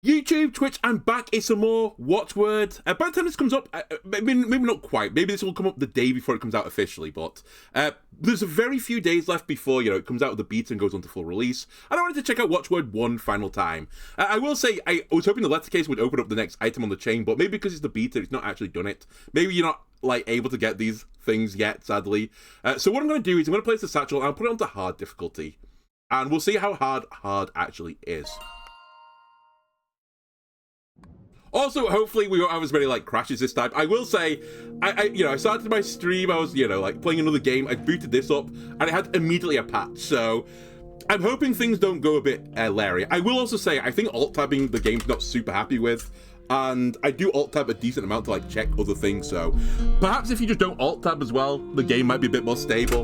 YouTube, Twitch, I'm back. It's some more Watchword. By the time this comes up, maybe not quite. Maybe this will come up the day before it comes out officially, but there's a very few days left before, it comes out of the beta and goes on to full release. And I wanted to check out Watchword one final time. I will say, I was hoping the letter case would open up the next item on the chain, but maybe because it's the beta, it's not actually done it. Maybe you're not, able to get these things yet, sadly. So what I'm going to do is I'm going to place the satchel and I'll put it onto hard difficulty. And we'll see how hard actually is. Also, hopefully we won't have as many, crashes this time. I will say, I started my stream, I was, playing another game, I booted this up, and it had immediately a patch, so I'm hoping things don't go a bit leery. I will also say, I think alt-tabbing the game's not super happy with, and I do alt-tab a decent amount to, check other things, so perhaps if you just don't alt-tab as well, the game might be a bit more stable.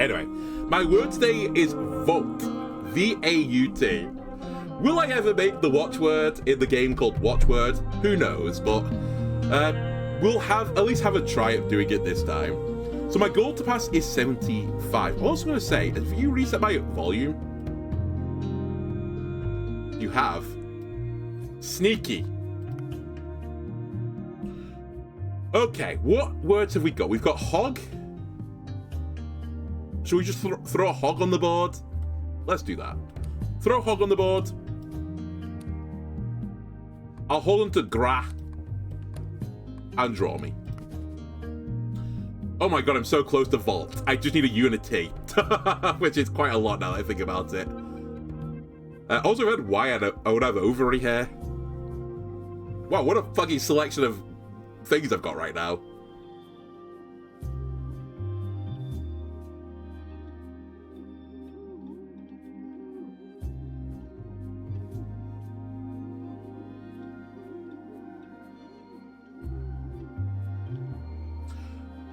Anyway, my word today is Vault. V-A-U-T. Will I ever make the watchword in the game called Watchword? Who knows, but we'll at least have a try at doing it this time. So my goal to pass is 75. I'm also going to say, if you reset my volume, you have sneaky. Okay, what words have we got? We've got hog. Should we just throw a hog on the board? Let's do that. Throw a hog on the board. I'll hold on to gra and draw me. Oh my god, I'm so close to vault. I just need a U and a T, which is quite a lot now that I think about it. Also read why I would have ovary hair. Wow, what a fucking selection of things I've got right now.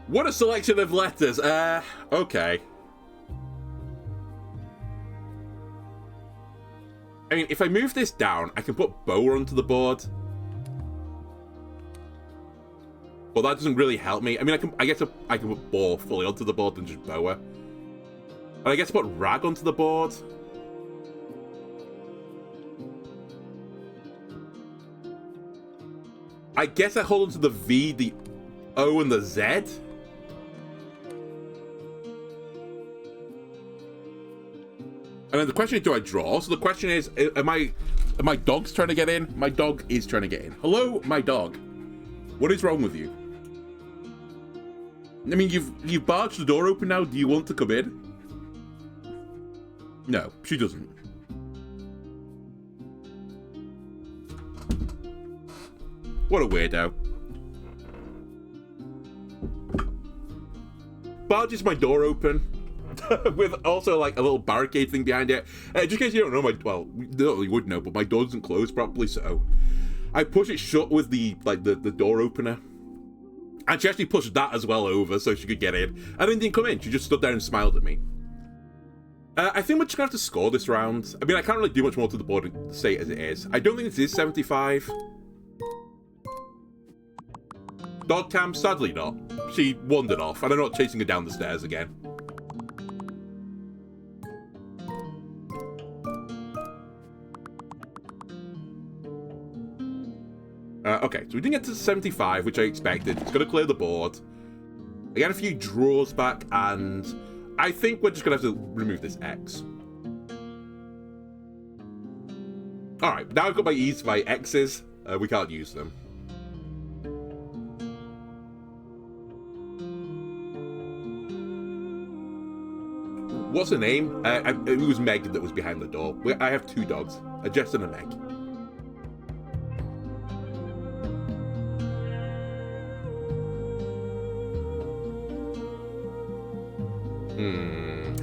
What a selection of letters. Okay. I mean, if I move this down, I can put boa onto the board. But that doesn't really help me. I mean, I guess I can put boar fully onto the board than just boa. And I guess put rag onto the board. I guess I hold onto the V, the O, and the Z. And then the question is, do I draw? So the question is, am my dogs trying to get in? My dog is trying to get in. Hello, my dog. What is wrong with you? I mean, you've barged the door open now. Do you want to come in? No, she doesn't. What a weirdo. Barges my door open. With also a little barricade thing behind it. Just in case you don't know, you would know, but my door doesn't close properly, so I push it shut with the door opener. And she actually pushed that as well over so she could get in. And then didn't come in. She just stood there and smiled at me. I think we're just gonna have to score this round. I mean, I can't really do much more to the board and say it as it is. I don't think this is 75. Dog cam, sadly not. She wandered off, and I'm not chasing her down the stairs again. Okay, so we didn't get to 75, which I expected. It's going to clear the board. I got a few draws back, and I think we're just going to have to remove this X. Alright, now I've got my E's, my X's. We can't use them. What's her name? It was Meg that was behind the door. I have two dogs, a Jess and a Meg.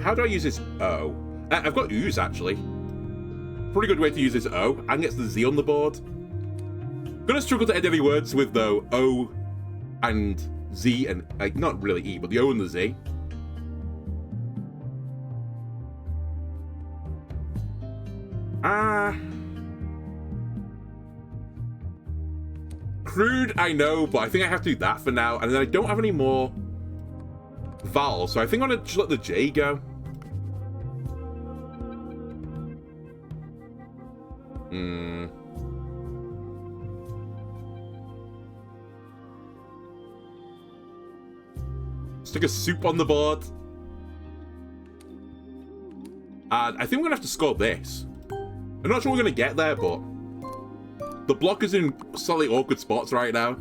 How do I use this O? I've got O's, actually. Pretty good way to use this O. And gets the Z on the board. Gonna struggle to end any words with, though, O and Z and, not really E, but the O and the Z. Crude, I know, but I think I have to do that for now. And then I don't have any more vowels, so I think I'm gonna just let the J go. Hmm. Stick a soup on the board. And I think we're gonna have to score this. I'm not sure we're gonna get there, but the block is in slightly awkward spots right now.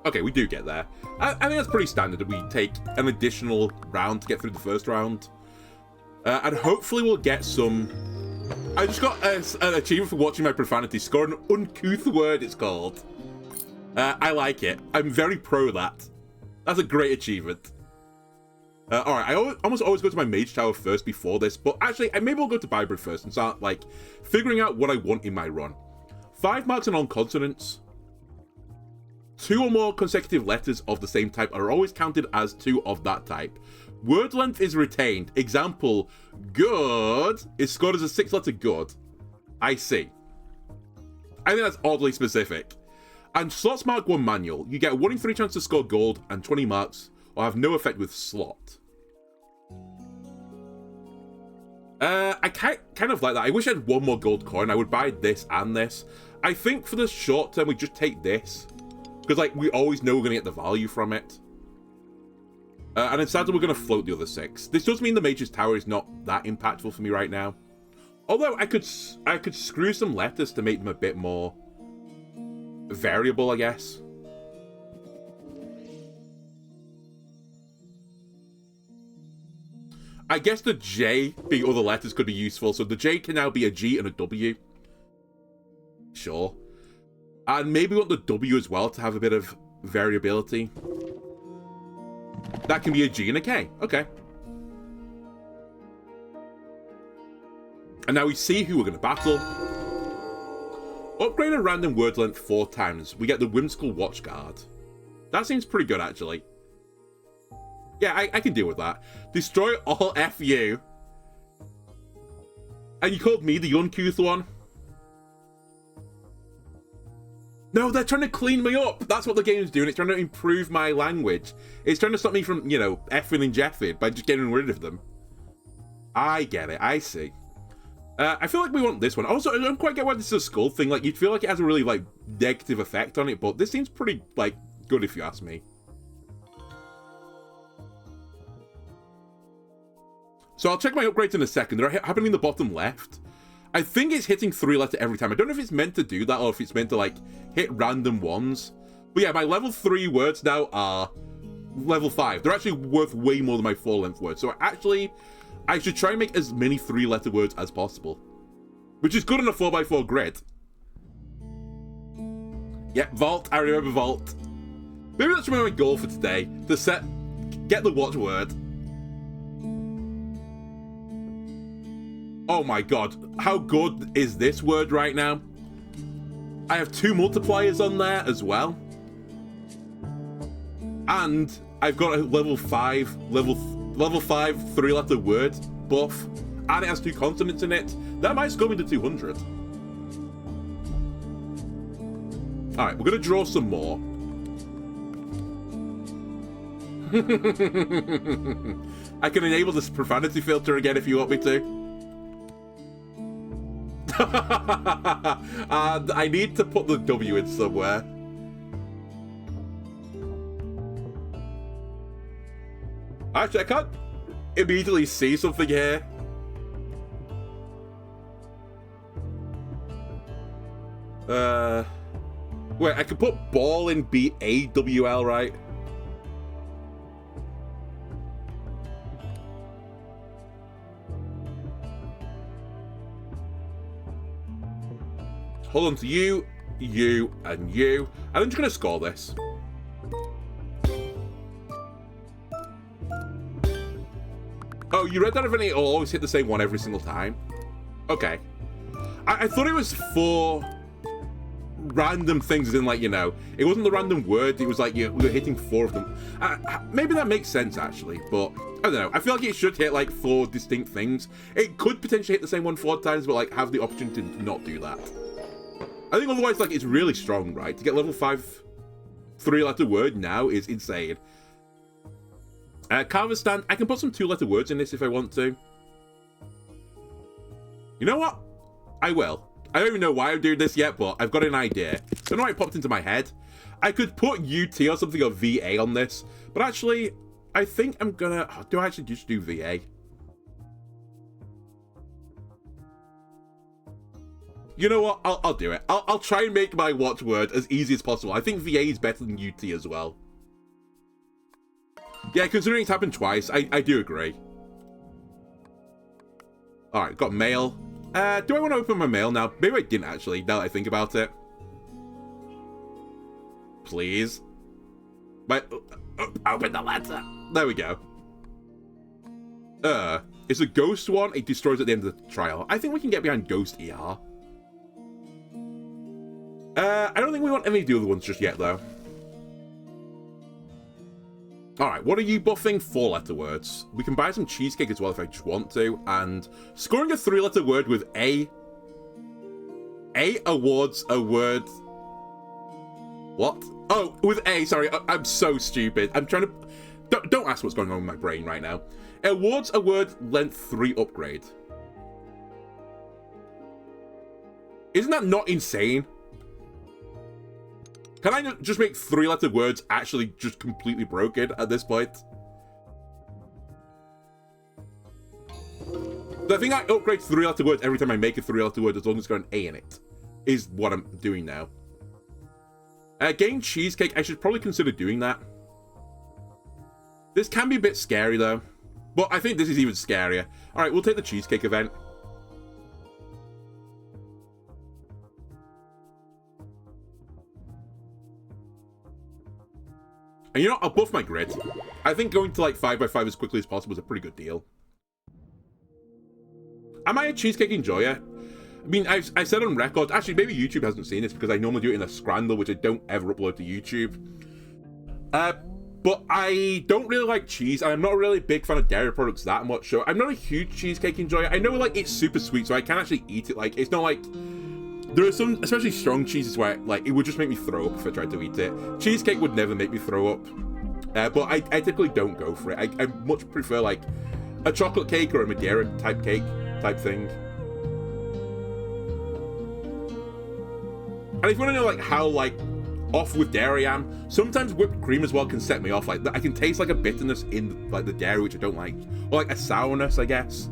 Okay, we do get there. I think that's pretty standard that we take an additional round to get through the first round. And hopefully we'll get some... I just got an achievement for watching my profanity. Score an uncouth word, it's called. I like it. I'm very pro that. That's a great achievement. Alright, I almost always go to my mage tower first before this, but actually, maybe I'll go to Bybrid first and start, like, figuring out what I want in my run. 5 marks and on consonants. 2 or more consecutive letters of the same type are always counted as 2 of that type. Word length is retained. Example, good is scored as a 6-letter good. I see. I think that's oddly specific. And slots mark 1 manual. You get a 1 in 3 chance to score gold and 20 marks or have no effect with slot. I kind of like that. I wish I had 1 more gold coin. I would buy this and this. I think for the short term, we just take this. Because, like, we always know we're going to get the value from it. And instead, we're going to float the other 6. This does mean the Mage's Tower is not that impactful for me right now. Although, I could screw some letters to make them a bit more variable, I guess. I guess the J being other letters could be useful. So the J can now be a G and a W. Sure. And maybe we want the W as well to have a bit of variability. That can be a G and a K. Okay. And now we see who we're going to battle. Upgrade a random word length 4 times. We get the Whimsical Watchguard. That seems pretty good, actually. Yeah, I can deal with that. Destroy all FU. And you called me the uncouth one? No, they're trying to clean me up. That's what the game's doing. It's trying to improve my language. It's trying to stop me from, you know, effing and jeffing by just getting rid of them. I get it. I see. I feel like we want this one. Also, I don't quite get why this is a skull thing. Like, you'd feel like it has a really, like, negative effect on it, but this seems pretty, like, good if you ask me. So I'll check my upgrades in a second. They're happening in the bottom left. I think it's hitting 3-letter every time. I don't know if it's meant to do that or if it's meant to, like, hit random ones. But yeah, my level 3 words now are level 5. They're actually worth way more than my 4-length words. So actually, I should try and make as many 3-letter words as possible. Which is good on a 4x4 grid. Yep, Vault. I remember Vault. Maybe that's my goal for today. To get the watchword. Oh my god, how good is this word right now? I have 2 multipliers on there as well. And I've got a level 5 3-letter word buff. And it has 2 consonants in it. That might score me to 200. Alright, we're gonna draw some more. I can enable this profanity filter again if you want me to. And I need to put the W in somewhere. Actually, I can't immediately see something here. Wait, I can put ball in B-A-W-L, right? Hold on to you, you, and you. And I'm just going to score this. Oh, you read that event, it'll always hit the same one every single time? Okay. I thought it was 4 random things, as in, like, you know, it wasn't the random word, it was like, we were hitting 4 of them. Maybe that makes sense, actually, but I don't know. I feel like it should hit, like, 4 distinct things. It could potentially hit the same one 4 times, but, like, have the opportunity to not do that. I think otherwise, like, it's really strong, right? To get level 5 3-letter word now is insane. Carver stand. I can put some 2-letter words in this if I want to. You know what? I will. I don't even know why I'm doing this yet, but I've got an idea. I don't know why it popped into my head. I could put UT or something or VA on this, but actually, I think I'm gonna... Oh, do I actually just do VA? You know what? I'll do it. I'll try and make my watchword as easy as possible. I think VA is better than UT as well. Yeah, considering it's happened twice, I do agree. Alright, got mail. Do I want to open my mail now? Maybe I didn't actually, now that I think about it. Please. Open the letter. There we go. It's a ghost one. It destroys at the end of the trial. I think we can get behind ghost ER. I don't think we want any of the other ones just yet, though. Alright, what are you buffing? 4-letter words. We can buy some cheesecake as well if I just want to. And scoring a 3-letter word with A awards a word... What? Oh, with A, sorry. I'm so stupid. I'm trying to... Don't ask what's going on with my brain right now. Awards a word length 3 upgrade. Isn't that not insane? Can I just make 3-letter words actually just completely broken at this point? So I think I upgrade 3-letter words every time I make a 3-letter word as long as it's got an A in it. Is what I'm doing now. Getting cheesecake, I should probably consider doing that. This can be a bit scary though. But I think this is even scarier. Alright, we'll take the cheesecake event. And you know what? I'll buff my grid. I think going to like 5x5 as quickly as possible is a pretty good deal. Am I a cheesecake enjoyer? I mean, I said on record, actually maybe YouTube hasn't seen this because I normally do it in a scramble, which I don't ever upload to YouTube. But I don't really like cheese, and I'm not really a big fan of dairy products that much, so I'm not a huge cheesecake enjoyer. I know like it's super sweet, so I can actually eat it. Like, it's not like... There are some, especially strong cheeses, where like it would just make me throw up if I tried to eat it. Cheesecake would never make me throw up, but I typically don't go for it. I much prefer like a chocolate cake or a Madeira type cake type thing. And if you want to know like how like off with dairy I am, sometimes whipped cream as well can set me off. Like I can taste like a bitterness in like the dairy, which I don't like, or like a sourness, I guess.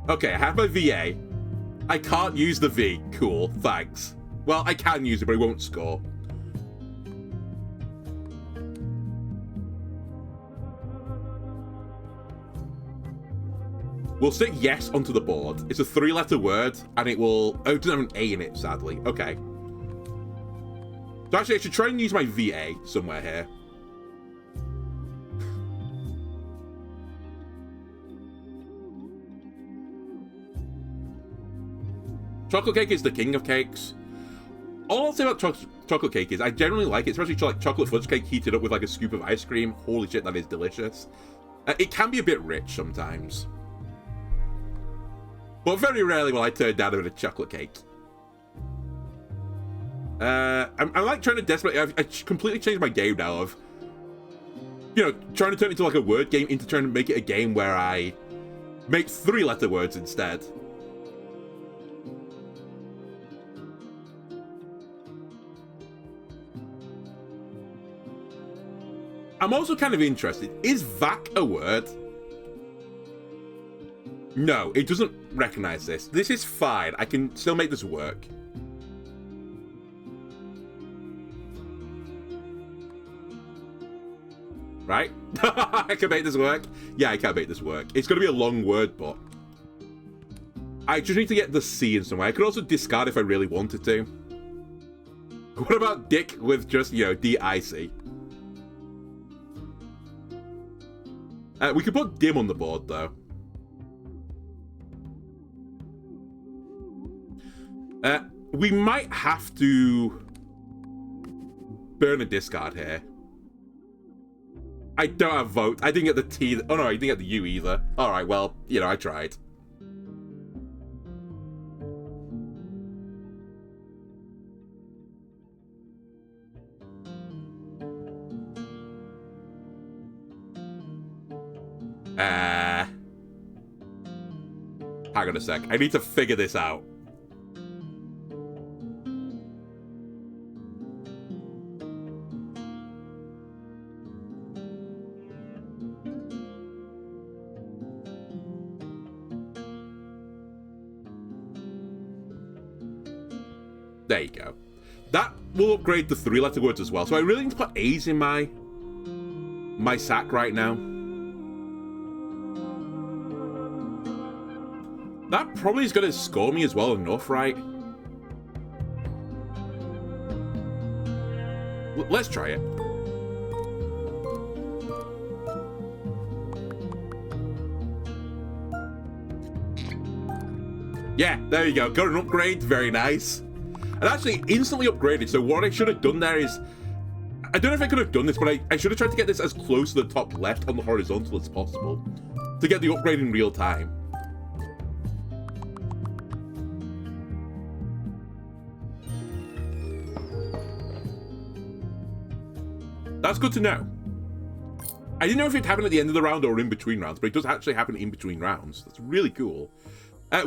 Okay, I have my VA. I can't use the V. Cool, thanks. Well, I can use it, but it won't score. We'll stick yes onto the board. It's a 3-letter word, and it will... Oh, it doesn't have an A in it, sadly. Okay. So actually, I should try and use my VA somewhere here. Chocolate cake is the king of cakes. All I'll say about chocolate cake is I generally like it, especially like chocolate fudge cake heated up with like a scoop of ice cream. Holy shit, that is delicious. It can be a bit rich sometimes. But very rarely will I turn down a bit of chocolate cake. I'm like trying to desperately... I completely changed my game now of... You know, trying to turn it into like a word game into trying to make it a game where I make 3-letter words instead. I'm also kind of interested. Is vac a word? No, it doesn't recognize this. This is fine. I can still make this work. Right? I can make this work. Yeah, I can make this work. It's going to be a long word, but... I just need to get the C in somewhere. I could also discard if I really wanted to. What about dick with just, you know, D-I-C? We could put dim on the board, though. We might have to burn a discard here. I don't have vote. I didn't get the T. Oh, no, I didn't get the U either. All right, well, you know, I tried. Hang on a sec. I need to figure this out. There you go. That will upgrade the 3-letter words as well. So I really need to put A's in my sack right now. That probably is going to score me as well enough, right? Let's try it. Yeah, there you go. Got an upgrade. Very nice. And actually instantly upgraded. So what I should have done there is, I don't know if I could have done this, but I should have tried to get this as close to the top left on the horizontal as possible to get the upgrade in real time. That's good to know. I didn't know if it happened at the end of the round or in between rounds, but it does actually happen in between rounds. That's really cool.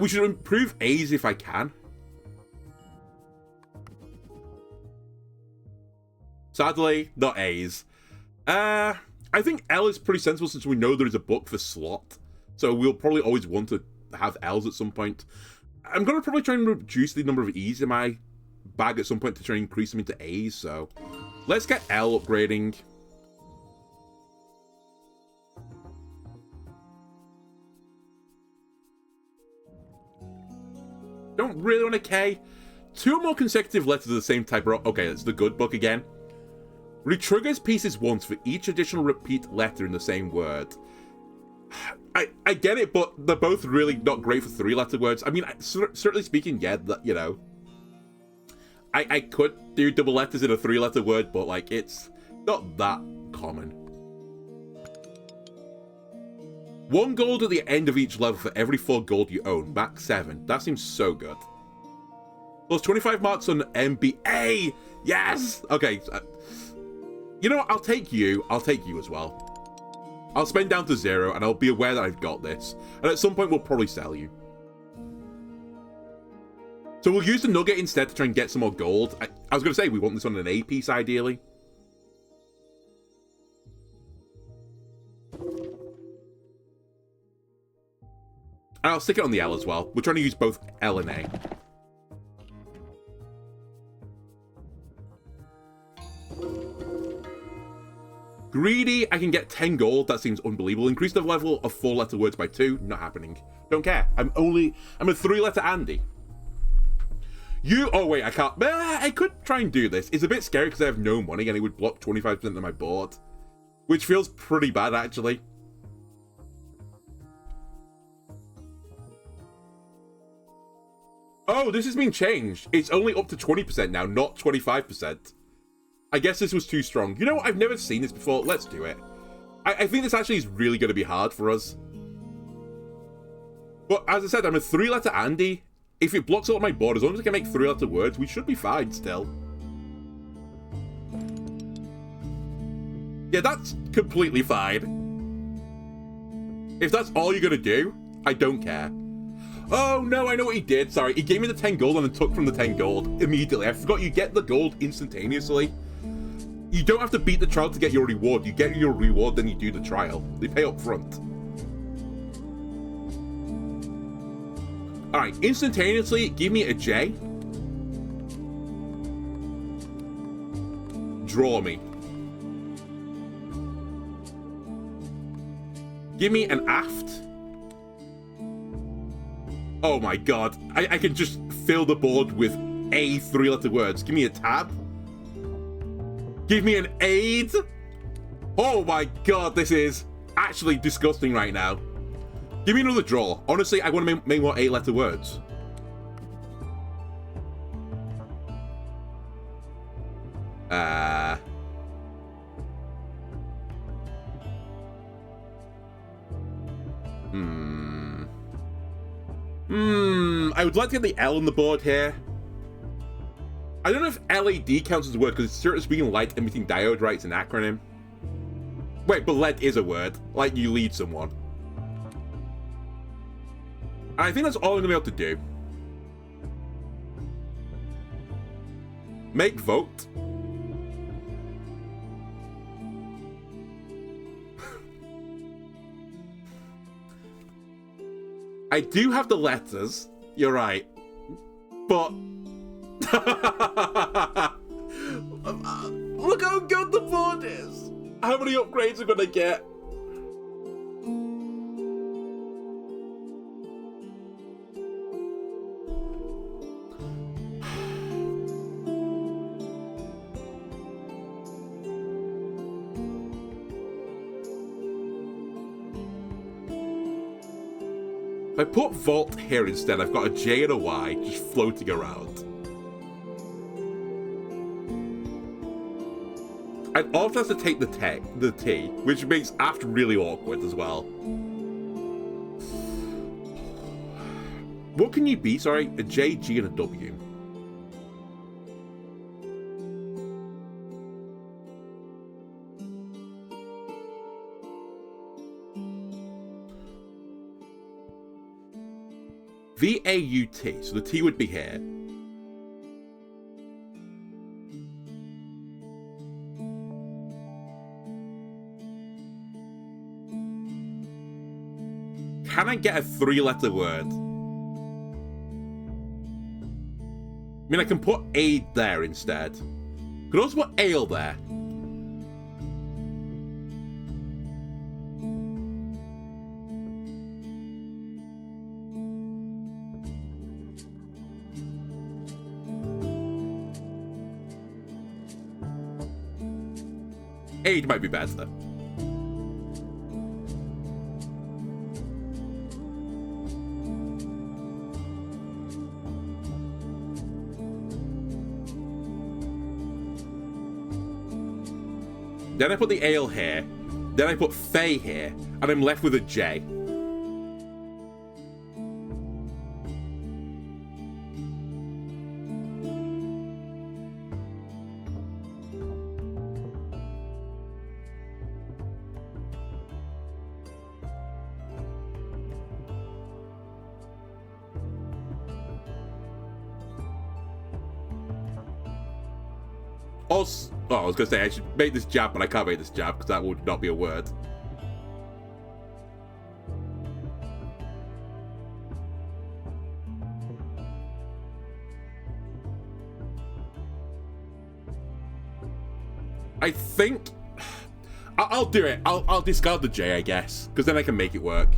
We should improve A's if I can. Sadly, not A's. I think L is pretty sensible since we know there is a book for slot. So we'll probably always want to have L's at some point. I'm going to probably try and reduce the number of E's in my bag at some point to try and increase them into A's. So let's get L upgrading. Don't really want a K. 2 more consecutive letters of the same type. Okay, that's the good book again. Retriggers pieces once for each additional repeat letter in the same word. I get it, but they're both really not great for 3-letter words. I mean, certainly speaking, yeah, that, you know, I could do double letters in a 3-letter word, but like it's not that common. 1 gold at the end of each level for every 4 gold you own. Max 7. That seems so good. Plus 25 marks on MBA. Yes. Okay. You know what? I'll take you. I'll take you as well. I'll spend down to 0, and I'll be aware that I've got this. And at some point, we'll probably sell you. So we'll use the nugget instead to try and get some more gold. I was going to say, we want this on an A piece, ideally. And I'll stick it on the L as well. We're trying to use both L and A. Greedy, I can get 10 gold. That seems unbelievable. Increase the level of 4-letter words by 2. Not happening. Don't care. I'm a 3-letter Andy. Oh wait, I can't. I could try and do this. It's a bit scary because I have no money and it would block 25% of my board. Which feels pretty bad, actually. Oh, this has been changed. It's only up to 20% now, not 25%. I guess this was too strong. You know what? I've never seen this before. Let's do it. I think this actually is really going to be hard for us. But as I said, I'm a 3-letter Andy. If it blocks a lot of my board, as long as I can make 3-letter words, we should be fine still. Yeah, that's completely fine. If that's all you're going to do, I don't care. Oh, no, I know what he did. Sorry, he gave me the 10 gold and then took from the 10 gold immediately. I forgot you get the gold instantaneously. You don't have to beat the trial to get your reward. You get your reward, then you do the trial. They pay up front. Alright, instantaneously, give me a J. Draw me. Give me an aft. Oh my god. I can just fill the board with A 3-letter words. Give me a tab. Give me an aid. Oh my god, this is actually disgusting right now. Give me another draw. Honestly, I want to make more 8-letter words. I would like to get the L on the board here. I don't know if LED counts as a word because it's certain speaking light emitting diode, right? It's an acronym. Wait, but LED is a word. Like you lead someone. I think that's all I'm going to be able to do. Make vote. I do have the letters. You're right. But... look how good the board is. How many upgrades are going to get? If I put Vault here instead, I've got a J and a Y just floating around. I'd also have to take the T, which makes after really awkward as well. What can you be? Sorry, a J, G, and a W. V-A-U-T, so the T would be here. Can I get a 3-letter word? I mean, I can put aid there instead. Could also put ale there. Aid might be better. Then I put the ale here. Then I put Fey here. And I'm left with a J. Also, oh, I was going to say I should make this jab, but I can't make this jab because that would not be a word. I think I'll do it. I'll discard the J, I guess, because then I can make it work.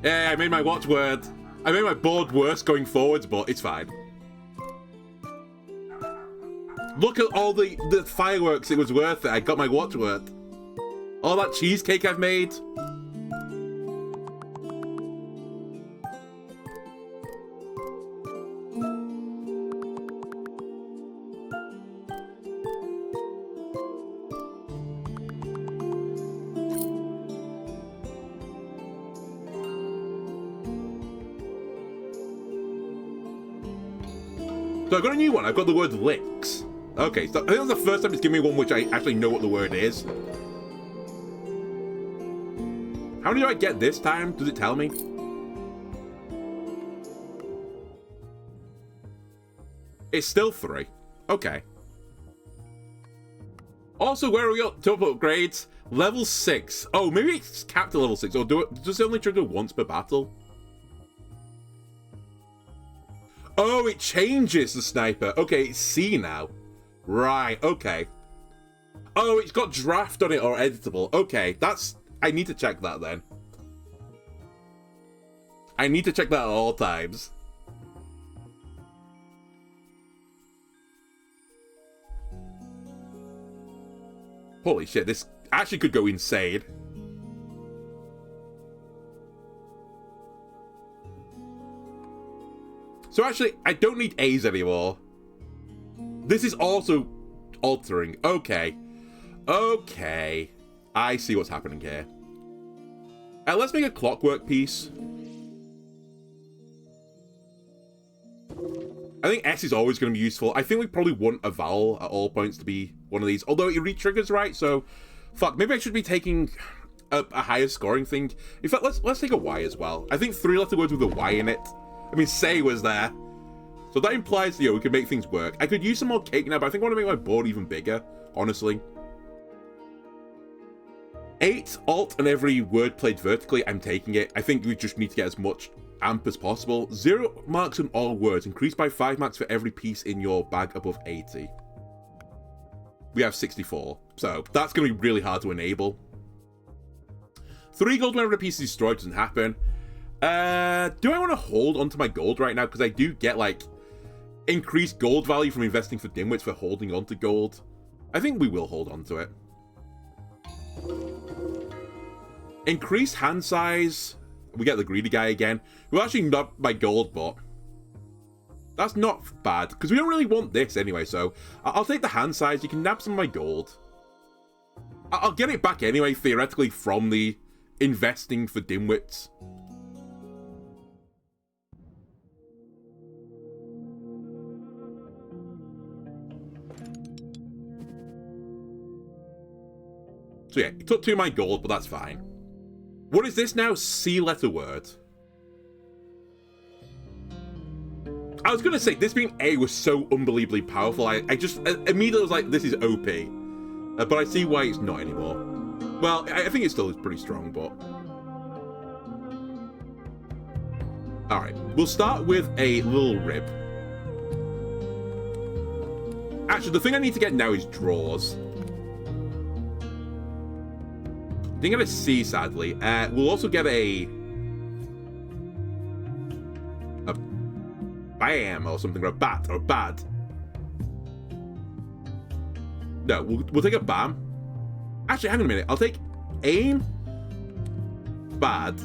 Yeah, I made my watchword. I made my board worse going forwards, but it's fine. Look at all the fireworks. It was worth it. I got my watchword. All that cheesecake I've made. So I got a new one. I've got the word licks. Okay, so I think that's the first time it's giving me one which I actually know what the word is. How many do I get this time? Does it tell me? It's still 3. Okay. Also, where are we up? Top upgrades. Level 6. Oh, maybe it's capped at level 6. Or does it only trigger once per battle? Oh, it changes the sniper. Okay, it's C now. Right, okay. Oh, it's got draft on it or editable. Okay, that's... I need to check that then. I need to check that at all times. Holy shit, this actually could go insane. So actually, I don't need A's anymore. This is also altering. Okay. Okay. I see what's happening here. Let's make a clockwork piece. I think S is always going to be useful. I think we probably want a vowel at all points to be one of these. Although it re-triggers, right? So, fuck, maybe I should be taking a higher scoring thing. In fact, let's take a Y as well. I think 3-letter words with a Y in it. I mean, say was there. So that implies, we can make things work. I could use some more cake now, but I think I want to make my board even bigger, honestly. 8 alt and every word played vertically, I'm taking it. I think we just need to get as much amp as possible. 0 marks on all words. Increased by 5 marks for every piece in your bag above 80. We have 64. So that's going to be really hard to enable. 3 gold whenever a piece is destroyed doesn't happen. Do I want to hold onto my gold right now? Because I do get, like, increased gold value from investing for dimwits for holding onto gold. I think we will hold onto it. Increased hand size. We get the greedy guy again. Well, actually not my gold, but that's not bad. Because we don't really want this anyway, so I'll take the hand size. You can nab some of my gold. I'll get it back anyway, theoretically, from the investing for dimwits. So yeah, it took 2 of my gold, but that's fine. What is this now? C-letter word. I was going to say, this being A was so unbelievably powerful. I just immediately was like, this is OP. But I see why it's not anymore. Well, I think it still is pretty strong, but... Alright, we'll start with a little rib. Actually, the thing I need to get now is draws. Didn't get a C, sadly. We'll also get a bam or something, or a bat, or a bad. No, we'll take a bam. Actually, hang on a minute. I'll take aim, bad.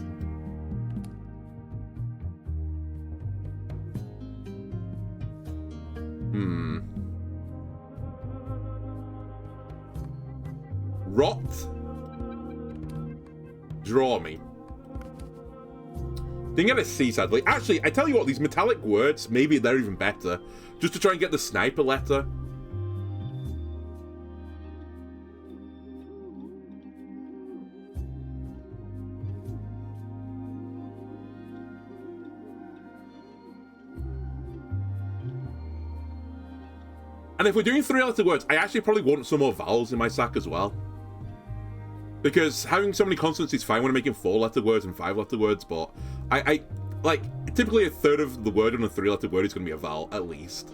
Rot. Draw me. Didn't get a C, sadly. Actually, I tell you what, these metallic words, maybe they're even better. Just to try and get the sniper letter. And if we're doing 3-letter words, I actually probably want some more vowels in my sack as well. Because having so many consonants is fine when I'm making 4-letter words and 5-letter words, but I like, typically a third of the word on a 3-letter word is going to be a vowel, at least.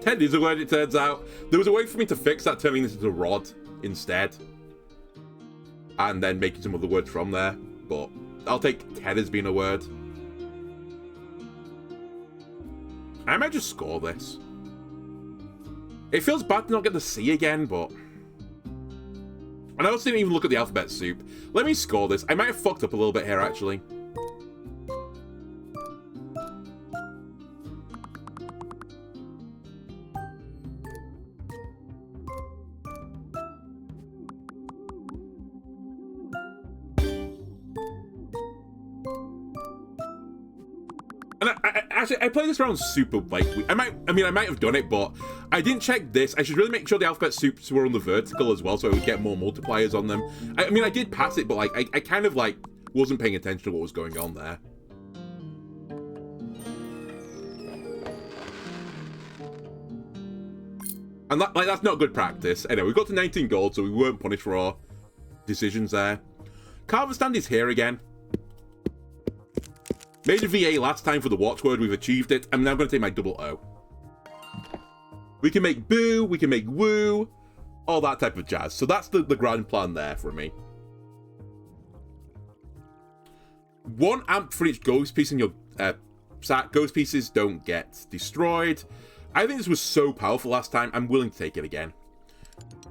Ted is a word, it turns out. There was a way for me to fix that, turning this into rod instead. And then making some other words from there. But I'll take Ted as being a word. I might just score this. It feels bad to not get the C again, but... And I also didn't even look at the alphabet soup. Let me score this. I might have fucked up a little bit here, actually. I played this round super lightly. I might have done it, but I didn't check this. I should really make sure the alphabet soups were on the vertical as well, so I would get more multipliers on them. I did pass it, but like I kind of like wasn't paying attention to what was going on there. And that's not good practice. Anyway, we got to 19 gold, so we weren't punished for our decisions there. Carver stand is here again. Made a VA last time for the watchword, we've achieved it. I'm now going to take my double O. We can make boo, we can make woo, all that type of jazz. So that's the grand plan there for me. 1 amp for each ghost piece in your sack. Ghost pieces don't get destroyed. I think this was so powerful last time, I'm willing to take it again.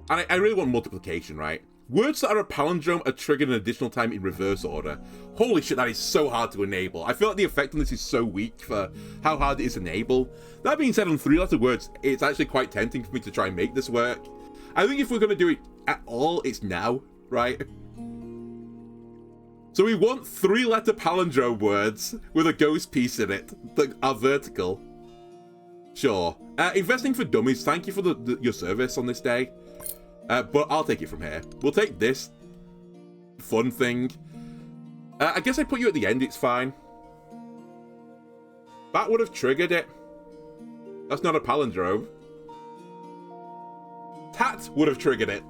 And I really want multiplication, right? Words that are a palindrome are triggered an additional time in reverse order. Holy shit, that is so hard to enable. I feel like the effect on this is so weak for how hard it is to enable. That being said, on 3-letter words, it's actually quite tempting for me to try and make this work. I think if we're going to do it at all, it's now, right? So we want 3-letter palindrome words with a ghost piece in it that are vertical. Sure. Investing for Dummies, thank you for your service on this day. But I'll take it from here. We'll take this fun thing. I guess I put you at the end, it's fine. That would have triggered it. That's not a palindrome. Tat would have triggered it.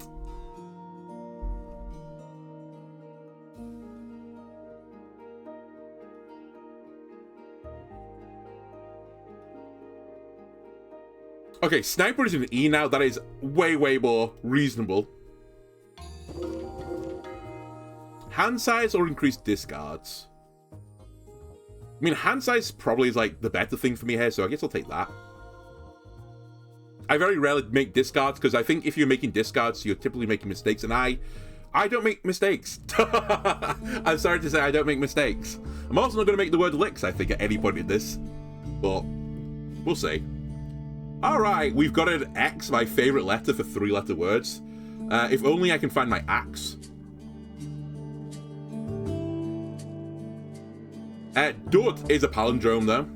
Okay, sniper is an E now. That is way, way more reasonable. Hand size or increased discards? I mean, hand size probably is like the better thing for me here, so I guess I'll take that. I very rarely make discards, because I think if you're making discards, you're typically making mistakes, and I don't make mistakes. I'm sorry to say I don't make mistakes. I'm also not going to make the word licks, I think, at any point in this. But we'll see. Alright, we've got an X, my favourite letter for 3-letter words. If only I can find my axe. Dud is a palindrome, though.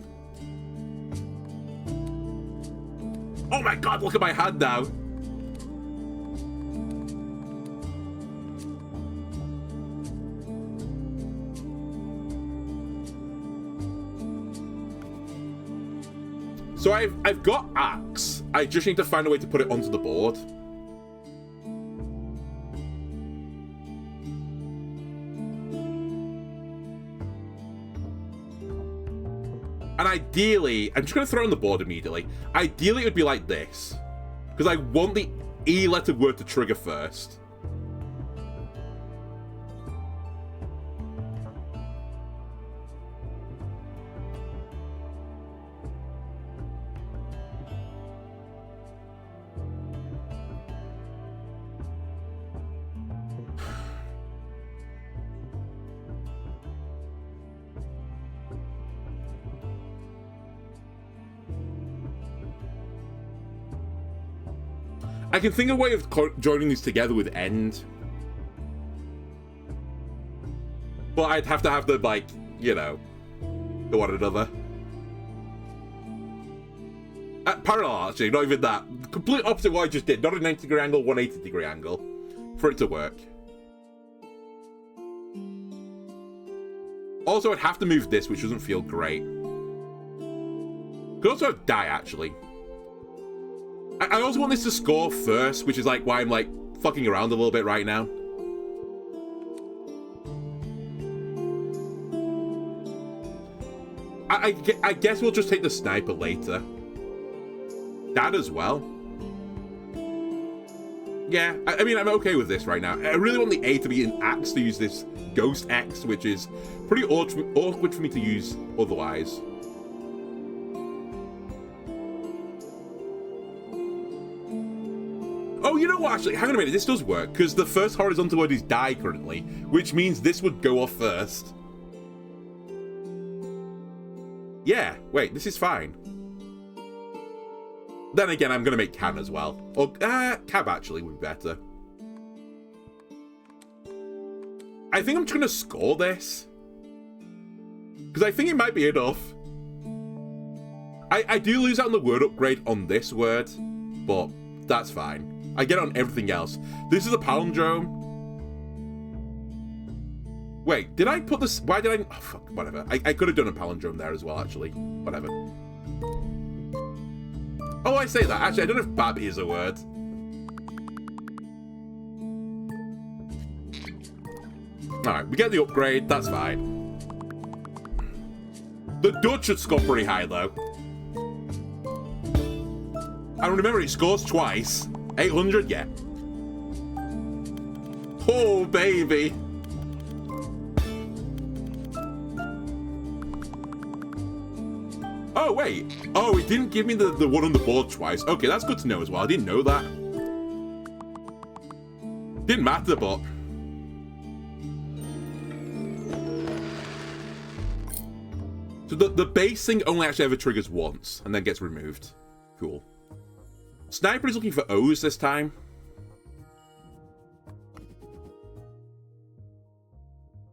Oh my god, look at my hand now. So I've got axe. I just need to find a way to put it onto the board. And ideally, I'm just going to throw it on the board immediately. Ideally, it would be like this. Because I want the E-letter word to trigger first. I can think of a way of joining these together with end. But I'd have to have the, like, you know, the one another. Parallel, actually, not even that. Complete opposite what I just did. Not a 90-degree angle, 180-degree angle. For it to work. Also, I'd have to move this, which doesn't feel great. Could also have die, actually. I also want this to score first, which is like why I'm like fucking around a little bit right now. I guess we'll just take the sniper later. That as well. Yeah, I mean, I'm okay with this right now. I really want the A to be an axe to use this Ghost X, which is pretty awkward for me to use otherwise. Oh, you know what, actually, hang on a minute, this does work, because the first horizontal word is die currently, which means this would go off first. Yeah, wait, this is fine. Then again, I'm going to make can as well. Or, cab actually would be better. I think I'm just going to score this. Because I think it might be enough. I do lose out on the word upgrade on this word, but that's fine. I get it on everything else. This is a palindrome. Wait, did I put this... Why did I... Oh, fuck, whatever. I could have done a palindrome there as well, actually. Whatever. Oh, I say that. Actually, I don't know if bab is a word. Alright, we get the upgrade. That's fine. The Dutch should score pretty high, though. And remember, it scores twice. 800, yeah. Oh, baby. Oh, wait. Oh, it didn't give me the one on the board twice. Okay, that's good to know as well. I didn't know that. Didn't matter, but... So the base thing only actually ever triggers once, and then gets removed. Cool. Sniper is looking for O's this time.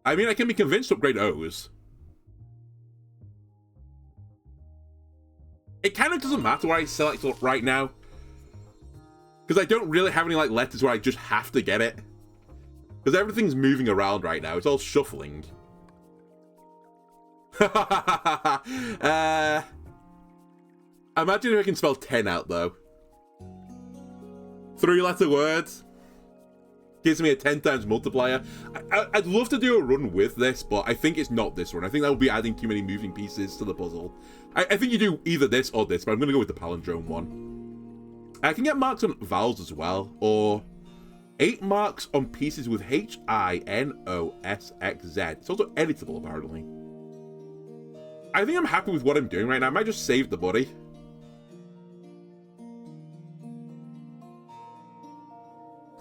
I mean, I can be convinced to upgrade O's. It kind of doesn't matter where I select right now. Because I don't really have any like letters where I just have to get it. Because everything's moving around right now. It's all shuffling. Imagine if I can spell 10 out, though. 3-letter words. Gives me a 10 times multiplier. I'd love to do a run with this, but I think it's not this one. I think that would be adding too many moving pieces to the puzzle. I think you do either this or this, but I'm going to go with the palindrome one. I can get marks on vowels as well, or 8 marks on pieces with H-I-N-O-S-X-Z. It's also editable, apparently. I think I'm happy with what I'm doing right now. I might just save the buddy.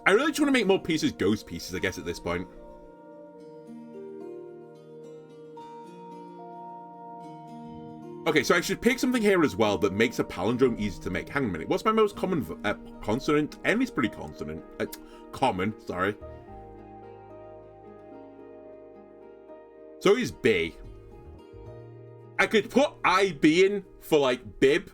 I really just want to make more pieces ghost pieces, I guess, at this point. Okay, so I should pick something here as well that makes a palindrome easy to make. Hang on a minute. What's my most common consonant? N is pretty consonant. Common, sorry. So is B. I could put IB in for, like, bib.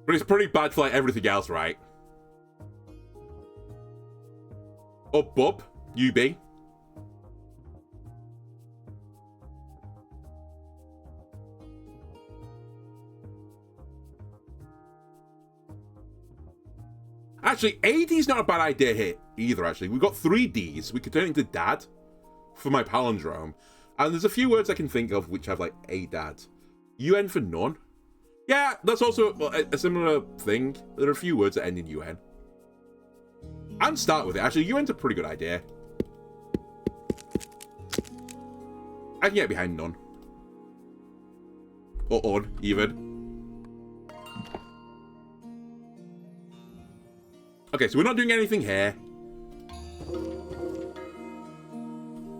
But it's pretty bad for, like, everything else, right? Or bub, UB. Actually, AD is not a bad idea here either, actually. We've got 3 Ds. We could turn it into dad for my palindrome. And there's a few words I can think of which have, like, a dad. UN for none. Yeah, that's also a similar thing. There are a few words that end in UN. And start with it. Actually, UN's a pretty good idea. I can get behind none. Or on, even. Okay, so we're not doing anything here.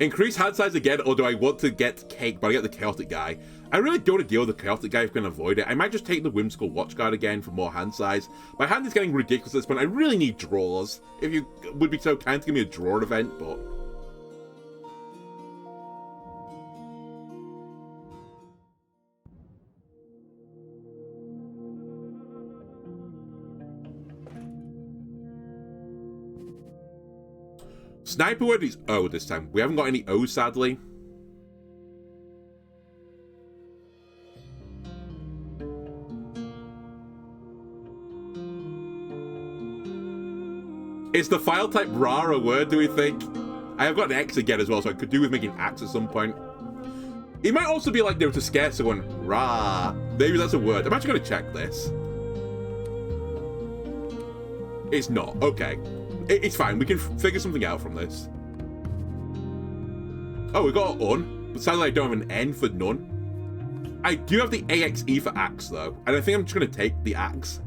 Increase hand size again, or do I want to get cake, but I get the chaotic guy? I really don't want to deal with the chaotic guy if I can avoid it. I might just take the whimsical watch guard again for more hand size. My hand is getting ridiculous at this point. I really need drawers. If you would be so kind to give me a drawer event, but... Sniper word is O this time. We haven't got any O's, sadly. Is the file type RAR a word, do we think? I have got an X again as well, so I could do with making X at some point. It might also be like, to scare someone. Ra. Maybe that's a word. I'm actually going to check this. It's not. Okay. It's fine. We can figure something out from this. Oh, we got un. But sadly, I don't have an N for none. I do have the AXE for axe, though. And I think I'm just going to take the axe.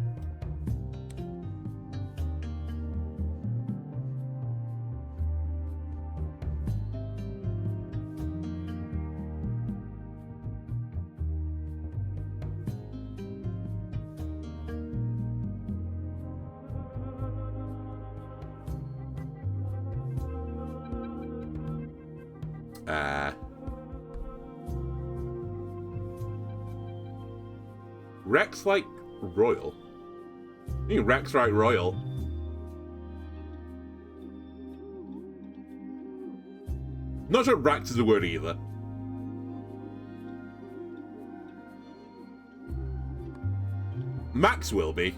Rex like royal? I mean Rex right royal. Not sure Rex is a word either. Max will be.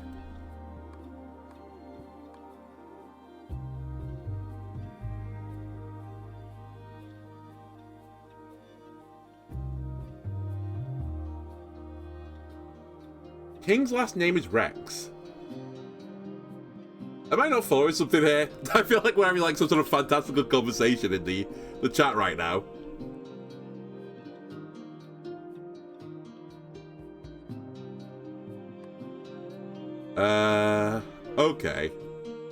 King's last name is Rex. Am I not following something here? I feel like we're having like some sort of fantastical conversation in the chat right now. Okay.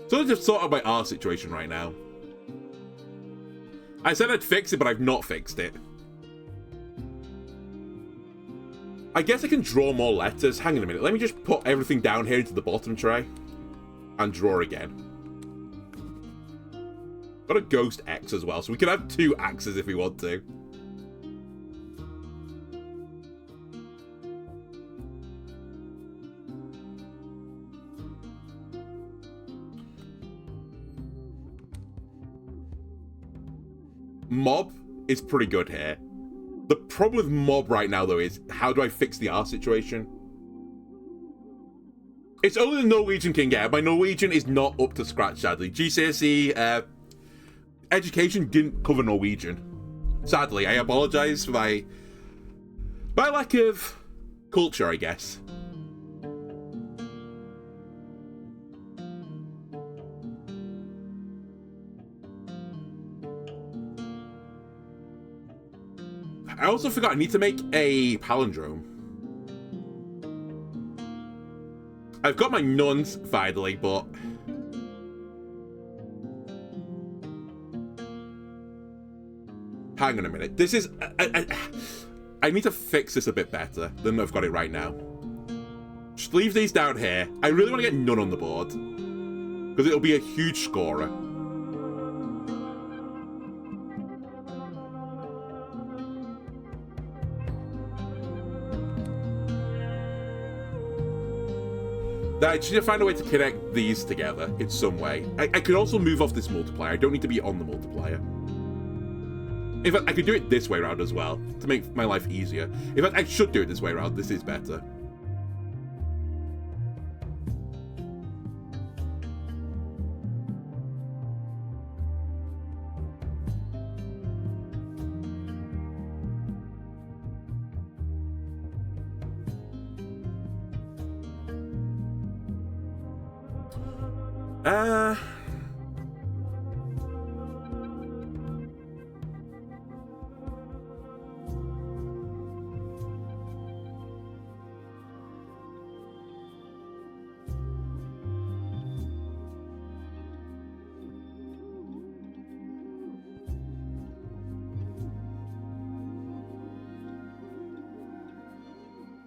So let's just sort out my R situation right now. I said I'd fix it, but I've not fixed it. I guess I can draw more letters. Hang on a minute. Let me just put everything down here into the bottom tray. And draw again. Got a ghost X as well, so we can have 2 axes if we want to. Mob is pretty good here. The problem with mob right now, though, is how do I fix the R situation? It's only the Norwegian can get. My Norwegian is not up to scratch, sadly. GCSE education didn't cover Norwegian. Sadly, I apologize for my lack of culture, I guess. I also forgot I need to make a palindrome. I've got my nuns finally, but hang on a minute. This is I need to fix this a bit better than I've got it right now. Just leave these down here. I really want to get none on the board because it'll be a huge scorer. I just need to find a way to connect these together in some way. I could also move off this multiplier. I don't need to be on the multiplier. In fact, I could do it this way around as well, to make my life easier. In fact, I should do it this way around. This is better.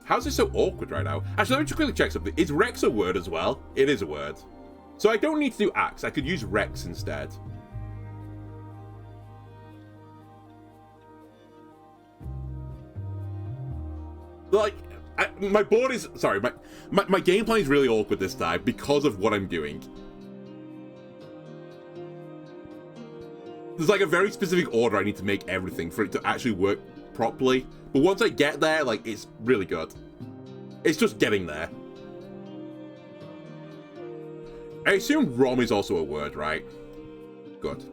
How's this so awkward right now? Actually, let me just quickly check something. Is Rex a word as well? It is a word. So I don't need to do axe. I could use Rex instead. Like, my board is... Sorry, my game plan is really awkward this time because of what I'm doing. There's like a very specific order I need to make everything for it to actually work properly. But once I get there, like, it's really good. It's just getting there. I assume ROM is also a word, right? Good.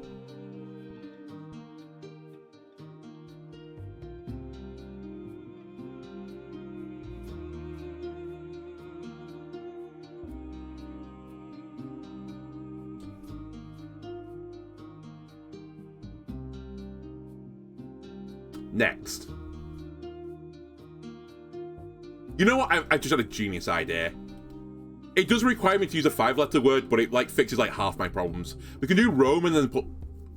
Next. You know what? I just had a genius idea. It does require me to use a 5-letter word, but it like fixes like half my problems. We can do Rome and then put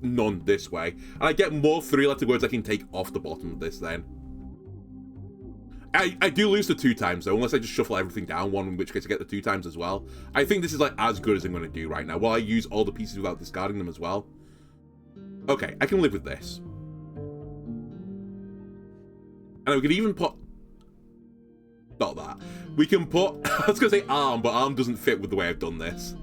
none this way. And I get more 3-letter words I can take off the bottom of this then. I do lose the 2 times though, unless I just shuffle everything down one, in which case I get the 2 times as well. I think this is like as good as I'm going to do right now, while I use all the pieces without discarding them as well. Okay, I can live with this. And we could even put... Not that. We can put... I was going to say arm, but arm doesn't fit with the way I've done this.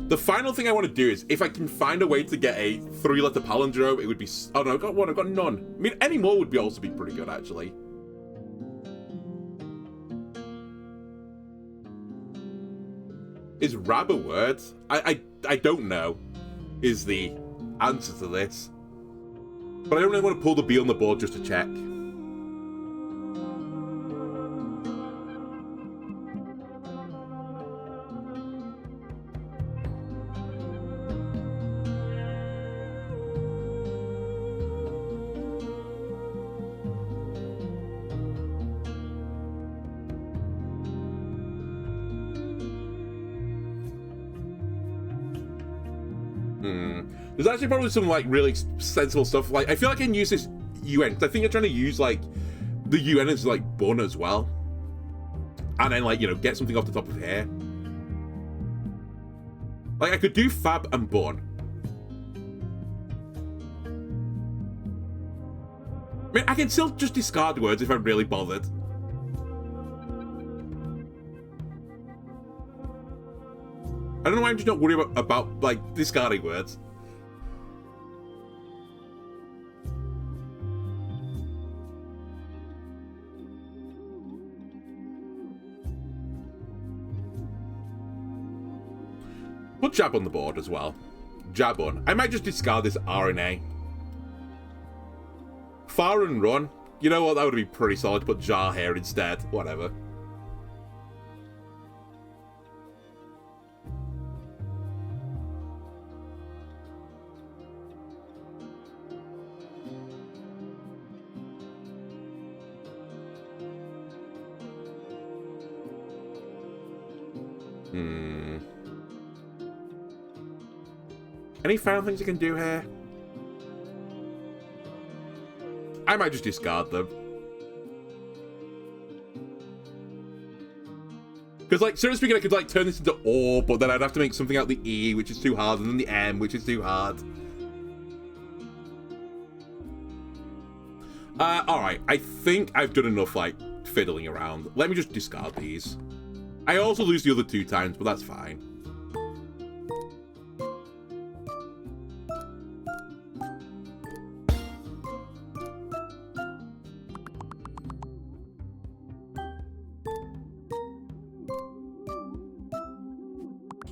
The final thing I want to do is, if I can find a way to get a 3-letter palindrome, it would be... Oh no, I've got one, I've got none. I mean, any more would also be pretty good, actually. Is rab a word? I don't know, is the answer to this. But I don't really want to pull the B on the board just to check. There's actually probably some like really sensible stuff. Like I feel like I can use this UN because I think you're trying to use like the UN as like bun as well, and then like get something off the top of here. Like I could do fab and bun. I mean, I can still just discard words if I'm really bothered. I don't know why I'm just not worried about like discarding words. Put jab on the board as well. Jab on. I might just discard this RNA. Far and run. You know what? That would be pretty solid. Put jar here instead. Whatever. Any final things you can do here? I might just discard them. Because, like, seriously speaking, I could, like, turn this into O, but then I'd have to make something out the E, which is too hard, and then the M, which is too hard. Alright. I think I've done enough, like, fiddling around. Let me just discard these. I also lose the other 2 times, but that's fine.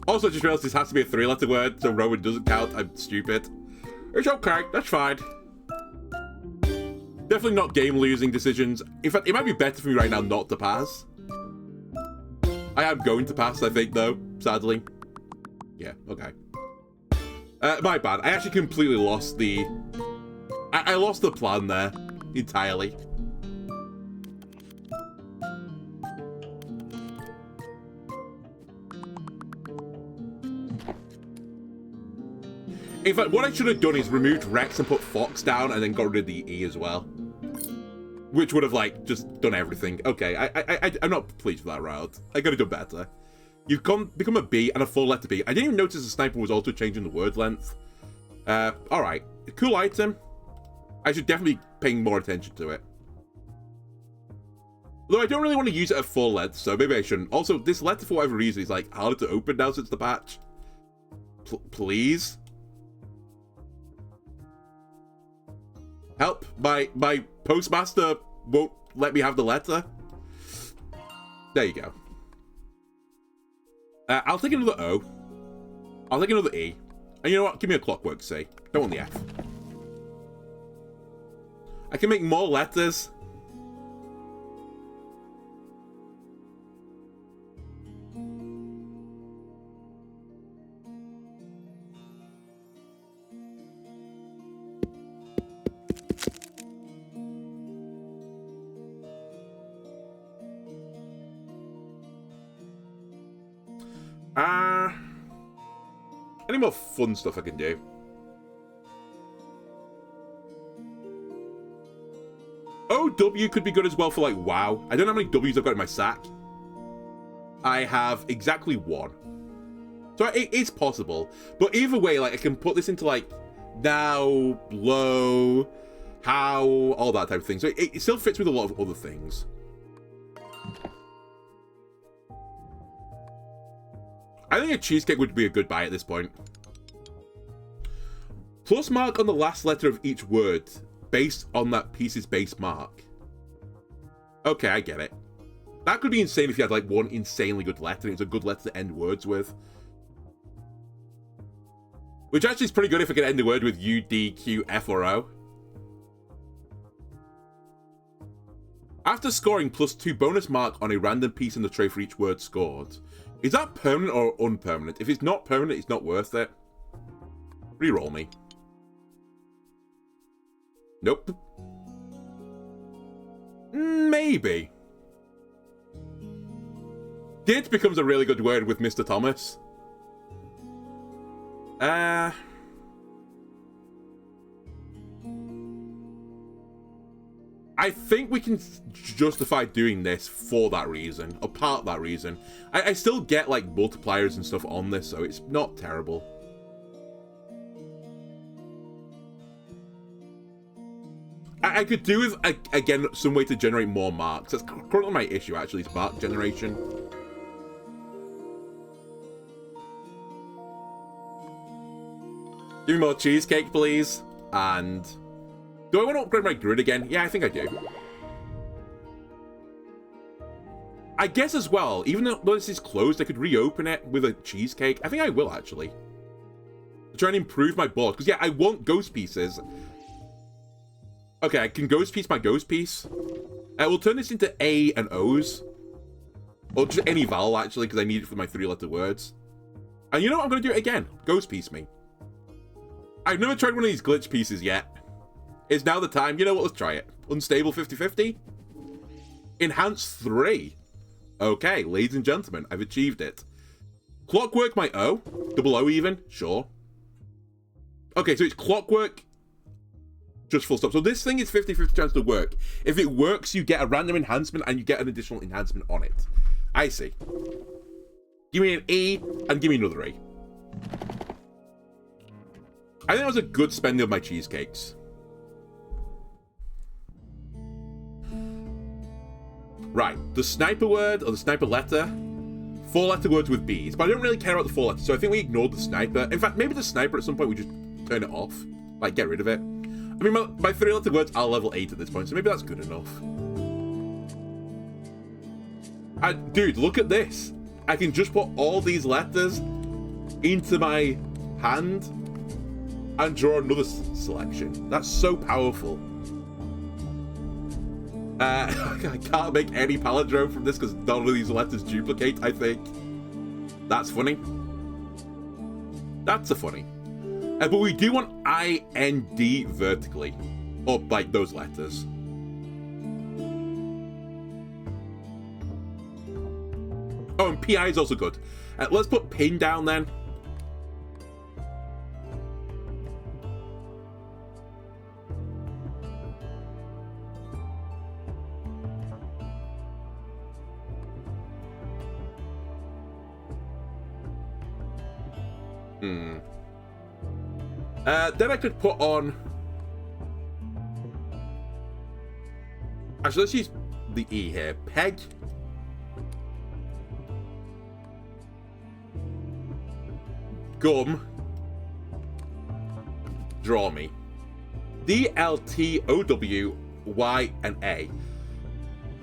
Also, I just realized this has to be a 3-letter word, so Rowan doesn't count. I'm stupid. It's okay, that's fine. Definitely not game-losing decisions. In fact, it might be better for me right now not to pass. I am going to pass, I think, though, sadly. Yeah, okay. My bad. I actually completely lost the... I lost the plan there, entirely. In fact, what I should have done is removed Rex and put Fox down and then got rid of the E as well. Which would have, like, just done everything. Okay, I'm not pleased with that route. I could have done better. You've become a B and a 4-letter B. I didn't even notice the sniper was also changing the word length. Alright. Cool item. I should definitely be paying more attention to it. Though I don't really want to use it at full length, so maybe I shouldn't. Also, this letter, for whatever reason, is, like, harder to open now since the patch. Please? Help! My postmaster won't let me have the letter. There you go. I'll take another O. I'll take another E. And you know what? Give me a clockwork C. Don't want the F. I can make more letters. Any more fun stuff I can do? OW could be good as well for, like, WoW. I don't know how many W's I've got in my sack. I have exactly 1. So it's possible. But either way, like, I can put this into, like, now, low, how, all that type of thing. So it still fits with a lot of other things. I think a cheesecake would be a good buy at this point. Plus mark on the last letter of each word, based on that piece's base mark. Okay, I get it. That could be insane if you had, like, one insanely good letter, and it's a good letter to end words with. Which actually is pretty good if I can end the word with U, D, Q, F, or O. After scoring +2 bonus mark on a random piece in the tray for each word scored. Is that permanent or unpermanent? If it's not permanent, it's not worth it. Reroll me. Nope. Maybe. Did becomes a really good word with Mr. Thomas. I think we can justify doing this for that reason, or part of that reason. I still get, like, multipliers and stuff on this, so it's not terrible. I could do with, again, some way to generate more marks. That's currently my issue, actually, is mark generation. Give me more cheesecake, please. And do I want to upgrade my grid again? Yeah, I think I do. I guess as well, even though this is closed, I could reopen it with a cheesecake. I think I will, actually. To try and improve my board. Because, yeah, I want ghost pieces. Okay, I can ghost piece my ghost piece. We'll turn this into A and O's. Or just any vowel, actually, because I need it for my 3-letter words. And you know what? I'm going to do it again. Ghost piece me. I've never tried one of these glitch pieces yet. It's now the time. You know what? Let's try it. Unstable 50-50. Enhance 3. Okay, ladies and gentlemen, I've achieved it. Clockwork my O. Double O even. Sure. Okay, so it's clockwork. Just full stop. So this thing is 50-50 chance to work. If it works, you get a random enhancement and you get an additional enhancement on it. I see. Give me an E and give me another E. I think that was a good spending of my cheesecakes. Right, the sniper word, or the sniper letter, 4-letter words with B's, but I don't really care about the 4 letters, so I think we ignored the sniper. In fact, maybe the sniper at some point we just turn it off, like get rid of it. I mean, my 3-letter words are level 8 at this point, so maybe that's good enough. Dude, look at this. I can just put all these letters into my hand and draw another selection. That's so powerful. I can't make any palindrome from this because none of these letters duplicate, I think. That's funny. That's a funny. But we do want IND vertically. Or like those letters. Oh, and PI is also good. Let's put pin down then. Then I could put on... Actually, let's use the E here. Peg. Gum. Draw me. D, L, T, O, W, Y, and A.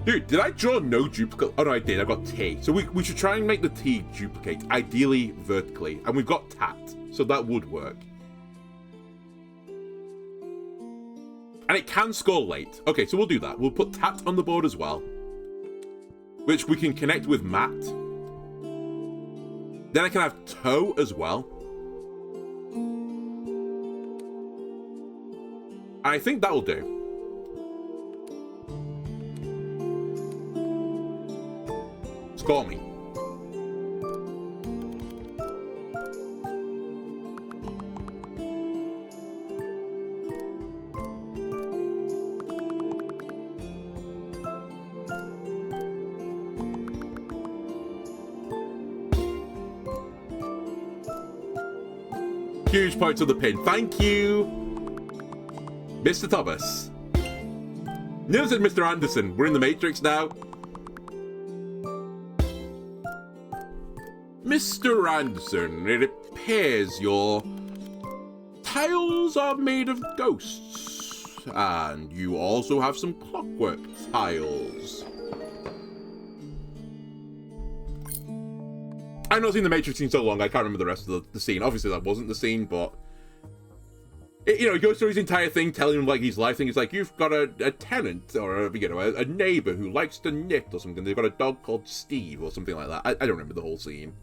Dude, did I draw no duplicate? Oh, no, I did. I got T. So we should try and make the T duplicate, ideally vertically. And we've got tat, so that would work. And it can score late. Okay, so we'll do that. We'll put tat on the board as well, which we can connect with mat. Then I can have toe as well. And I think that will do. Score me. Huge points on the pin. Thank you, Mr. Thomas. Never said Mr. Anderson. We're in the Matrix now. Mr. Anderson, it appears your tiles are made of ghosts. And you also have some clockwork tiles. I've not seen the Matrix scene so long, I can't remember the rest of the scene. Obviously, that wasn't the scene, but... you know, he goes through his entire thing, telling him, like, his life thing. It's like, you've got a tenant, or, you know, a neighbor who likes to knit or something. They've got a dog called Steve, or something like that. I don't remember the whole scene.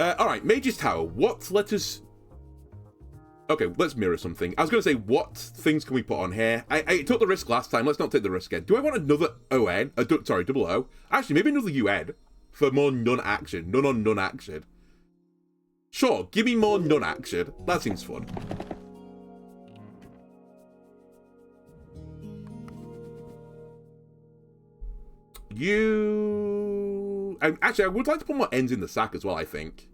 Alright, Mage's Tower. What letters... Okay, let's mirror something. I was going to say, what things can we put on here? I took the risk last time. Let's not take the risk again. Do I want another ON? Sorry, double O. Actually, maybe another UN. For more nun action. Nun on nun action. Sure, give me more nun action. That seems fun. You... Actually, I would like to put more ends in the sack as well, I think.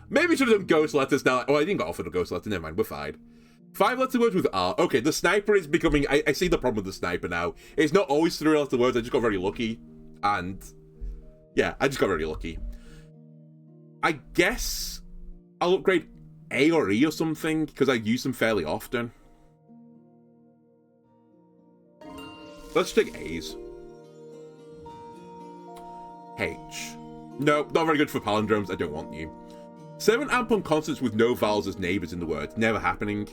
Maybe I should have done ghost letters now. Oh, I didn't get offered a ghost letter. Never mind, we're fine. 5-letter words with R. Okay, the sniper is becoming... I see the problem with the sniper now. It's not always 3-letter words. I just got very lucky. And... yeah, I just got very lucky. I guess I'll upgrade A or E or something, because I use them fairly often. Let's take A's. H. No, not very good for palindromes. I don't want you. 7 ampon consonants with no vowels as neighbours in the word. Never happening.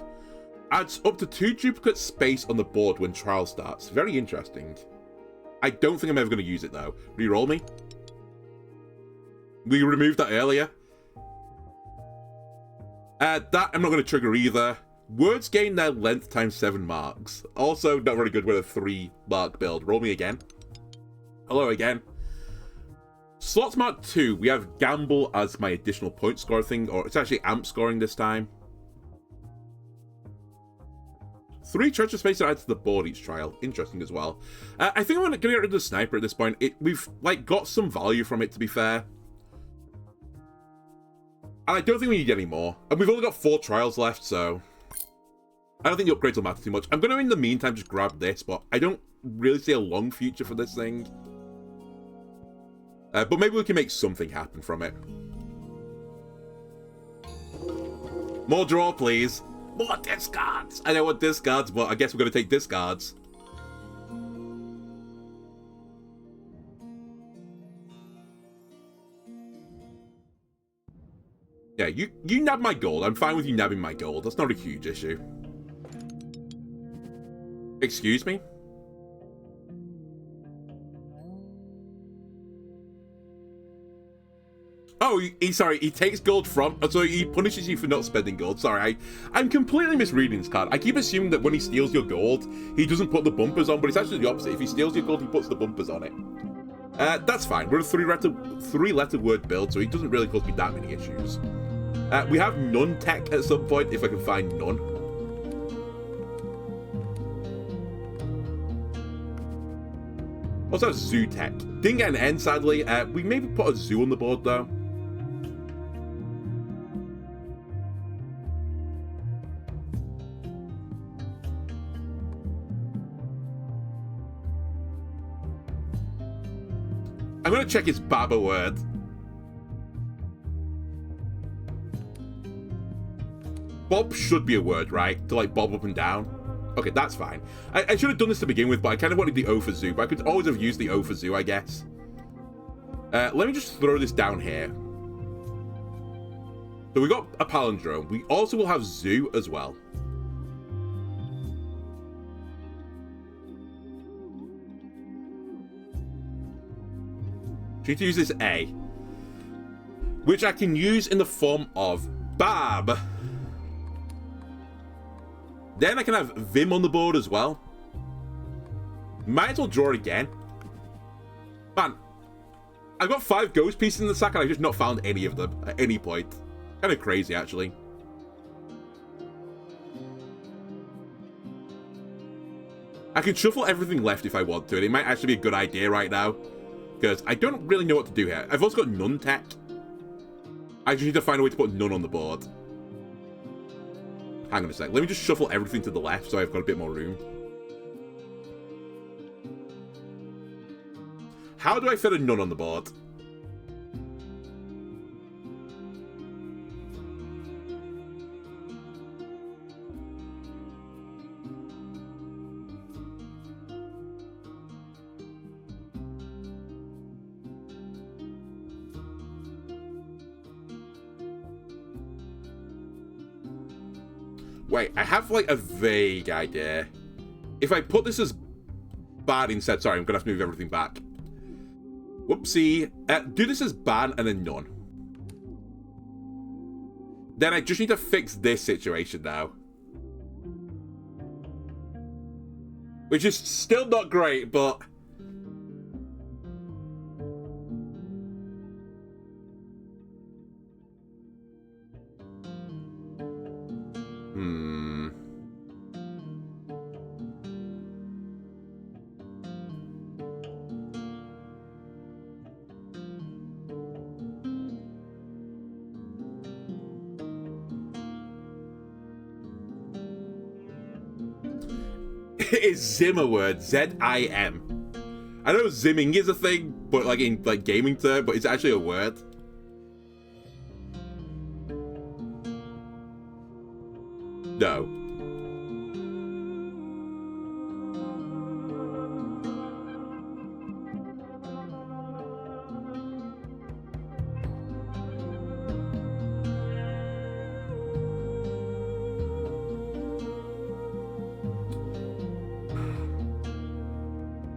Adds up to 2 duplicate space on the board when trial starts. Very interesting. I don't think I'm ever going to use it, though. Reroll me. We removed that earlier. That I'm not going to trigger either. Words gain their length times 7 marks. Also, not very good with a 3-mark build. Roll me again. Hello again. Slots mark 2, we have gamble as my additional point score thing, or it's actually amp scoring this time. 3 treasure space added to the board each trial. Interesting as well. I think I'm going to get rid of the sniper at this point. We've like got some value from it, to be fair. And I don't think we need any more. And we've only got 4 trials left, so... I don't think the upgrades will matter too much. I'm going to, in the meantime, just grab this, but I don't really see a long future for this thing. But maybe we can make something happen from it. More draw, please. More discards. I don't want discards, but I guess we're going to take discards. Yeah, you nab my gold. I'm fine with you nabbing my gold. That's not a huge issue. Excuse me? Oh, sorry, he takes gold from... So he punishes you for not spending gold. Sorry, I'm completely misreading this card. I keep assuming that when he steals your gold, he doesn't put the bumpers on, but it's actually the opposite. If he steals your gold, he puts the bumpers on it. That's fine. We're a 3-letter word build, so it doesn't really cause me that many issues. We have Nun tech at some point, if I can find Nun. Also have Zoo tech. Didn't get an N, sadly. We maybe put a Zoo on the board, though. I'm going to check his Baba word. Bob should be a word, right? To, like, bob up and down. Okay, that's fine. I should have done this to begin with, but I kind of wanted the O for Zoo. But I could always have used the O for Zoo, I guess. Let me just throw this down here. So we got a palindrome. We also will have Zoo as well. Need to use this A, which I can use in the form of Bab. Then I can have Vim on the board as well. Might as well draw again. Man, I've got 5 ghost pieces in the sack and I've just not found any of them at any point. Kind of crazy, actually. I can shuffle everything left if I want to, and it might actually be a good idea right now. Because I don't really know what to do here. I've also got Nun tech. I just need to find a way to put Nun on the board. Hang on a sec. Let me just shuffle everything to the left so I've got a bit more room. How do I fit a Nun on the board? Wait, I have, like, a vague idea. If I put this as bad instead... Sorry, I'm going to have to move everything back. Whoopsie. Do this as ban and then Nun. Then I just need to fix this situation now. Which is still not great, but... It is Zimmerword, Z-I-M. I know zimming is a thing, but like in like gaming term, but it's actually a word. No.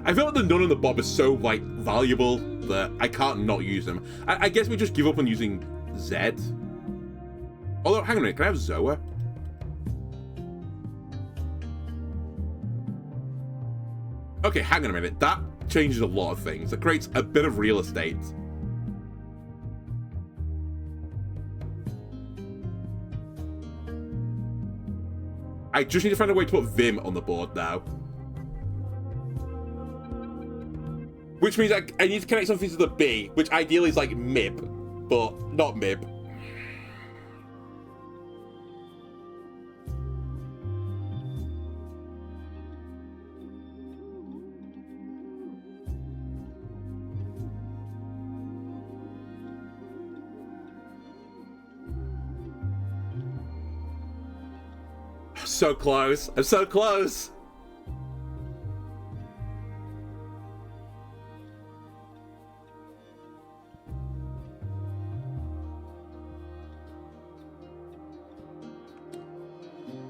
I feel like the Nun and the Bob are so, like, valuable that I can't not use them. I guess we just give up on using Z. Although, hang on a minute, can I have Zoa? Okay, hang on a minute. That changes a lot of things. It creates a bit of real estate. I just need to find a way to put Vim on the board now. Which means I need to connect something to the B, which ideally is like MIB, but not MIB. I'm so close. I'm so close.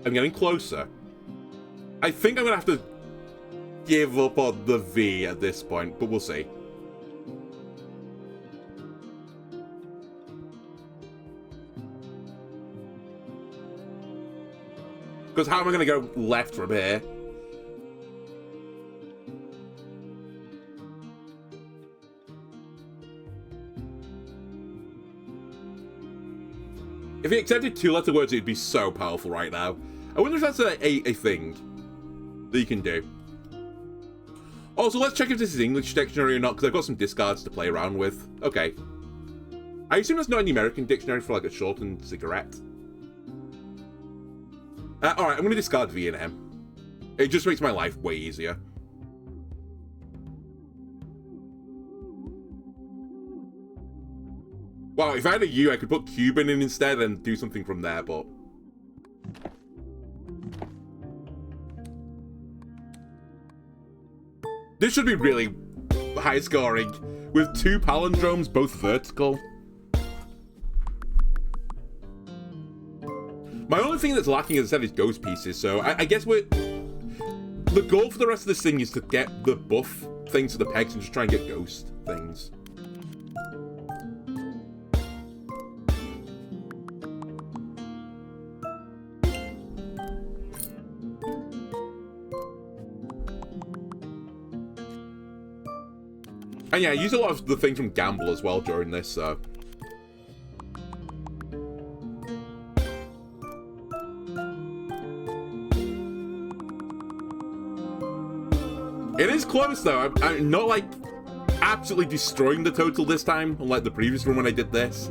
I'm getting closer. I think I'm gonna have to give up on the V at this point, but we'll see. Because how am I gonna go left from here? If he accepted two-letter words, it'd be so powerful right now. I wonder if that's a thing that you can do. Also, let's check if this is English dictionary or not, because I've got some discards to play around with. Okay. I assume there's not a numeric dictionary for, like, a shortened cigarette. Alright, I'm going to discard V and M. It just makes my life way easier. Wow, if I had a U, I could put Cuban in instead and do something from there, but... This should be really high scoring, with 2 palindromes, both vertical. My only thing that's lacking, as I said, is ghost pieces, so I guess we're... The goal for the rest of this thing is to get the buff things to the pegs and just try and get ghost things. And yeah, I use a lot of the things from Gamble as well during this, so... It is close, though. I'm not, like, absolutely destroying the total this time, unlike the previous one when I did this.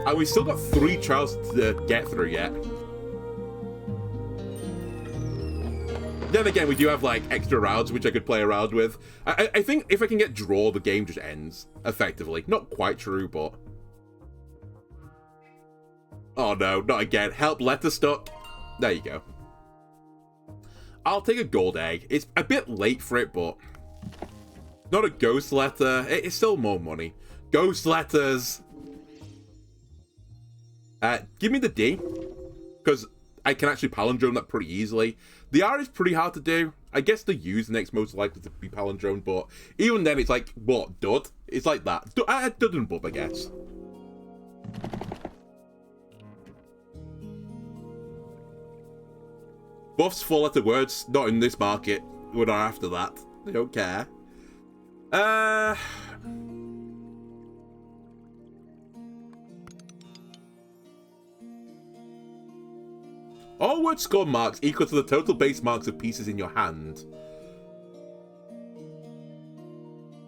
And we still got 3 trials to get through yet. Then again, we do have, like, extra rounds, which I could play around with. I think if I can get draw, the game just ends, effectively. Not quite true, but... Oh no, not again. Help, letter stuck. There you go. I'll take a gold egg. It's a bit late for it, but... Not a ghost letter. It's still more money. Ghost letters. Give me the D. Because I can actually palindrome that pretty easily. The R is pretty hard to do. I guess the U is next most likely to be palindrome, but even then it's like, what, dud? It's like that. Dud and bub, I guess. Buffs 4-letter words, not in this market. We're not after that. I don't care. All word score marks equal to the total base marks of pieces in your hand.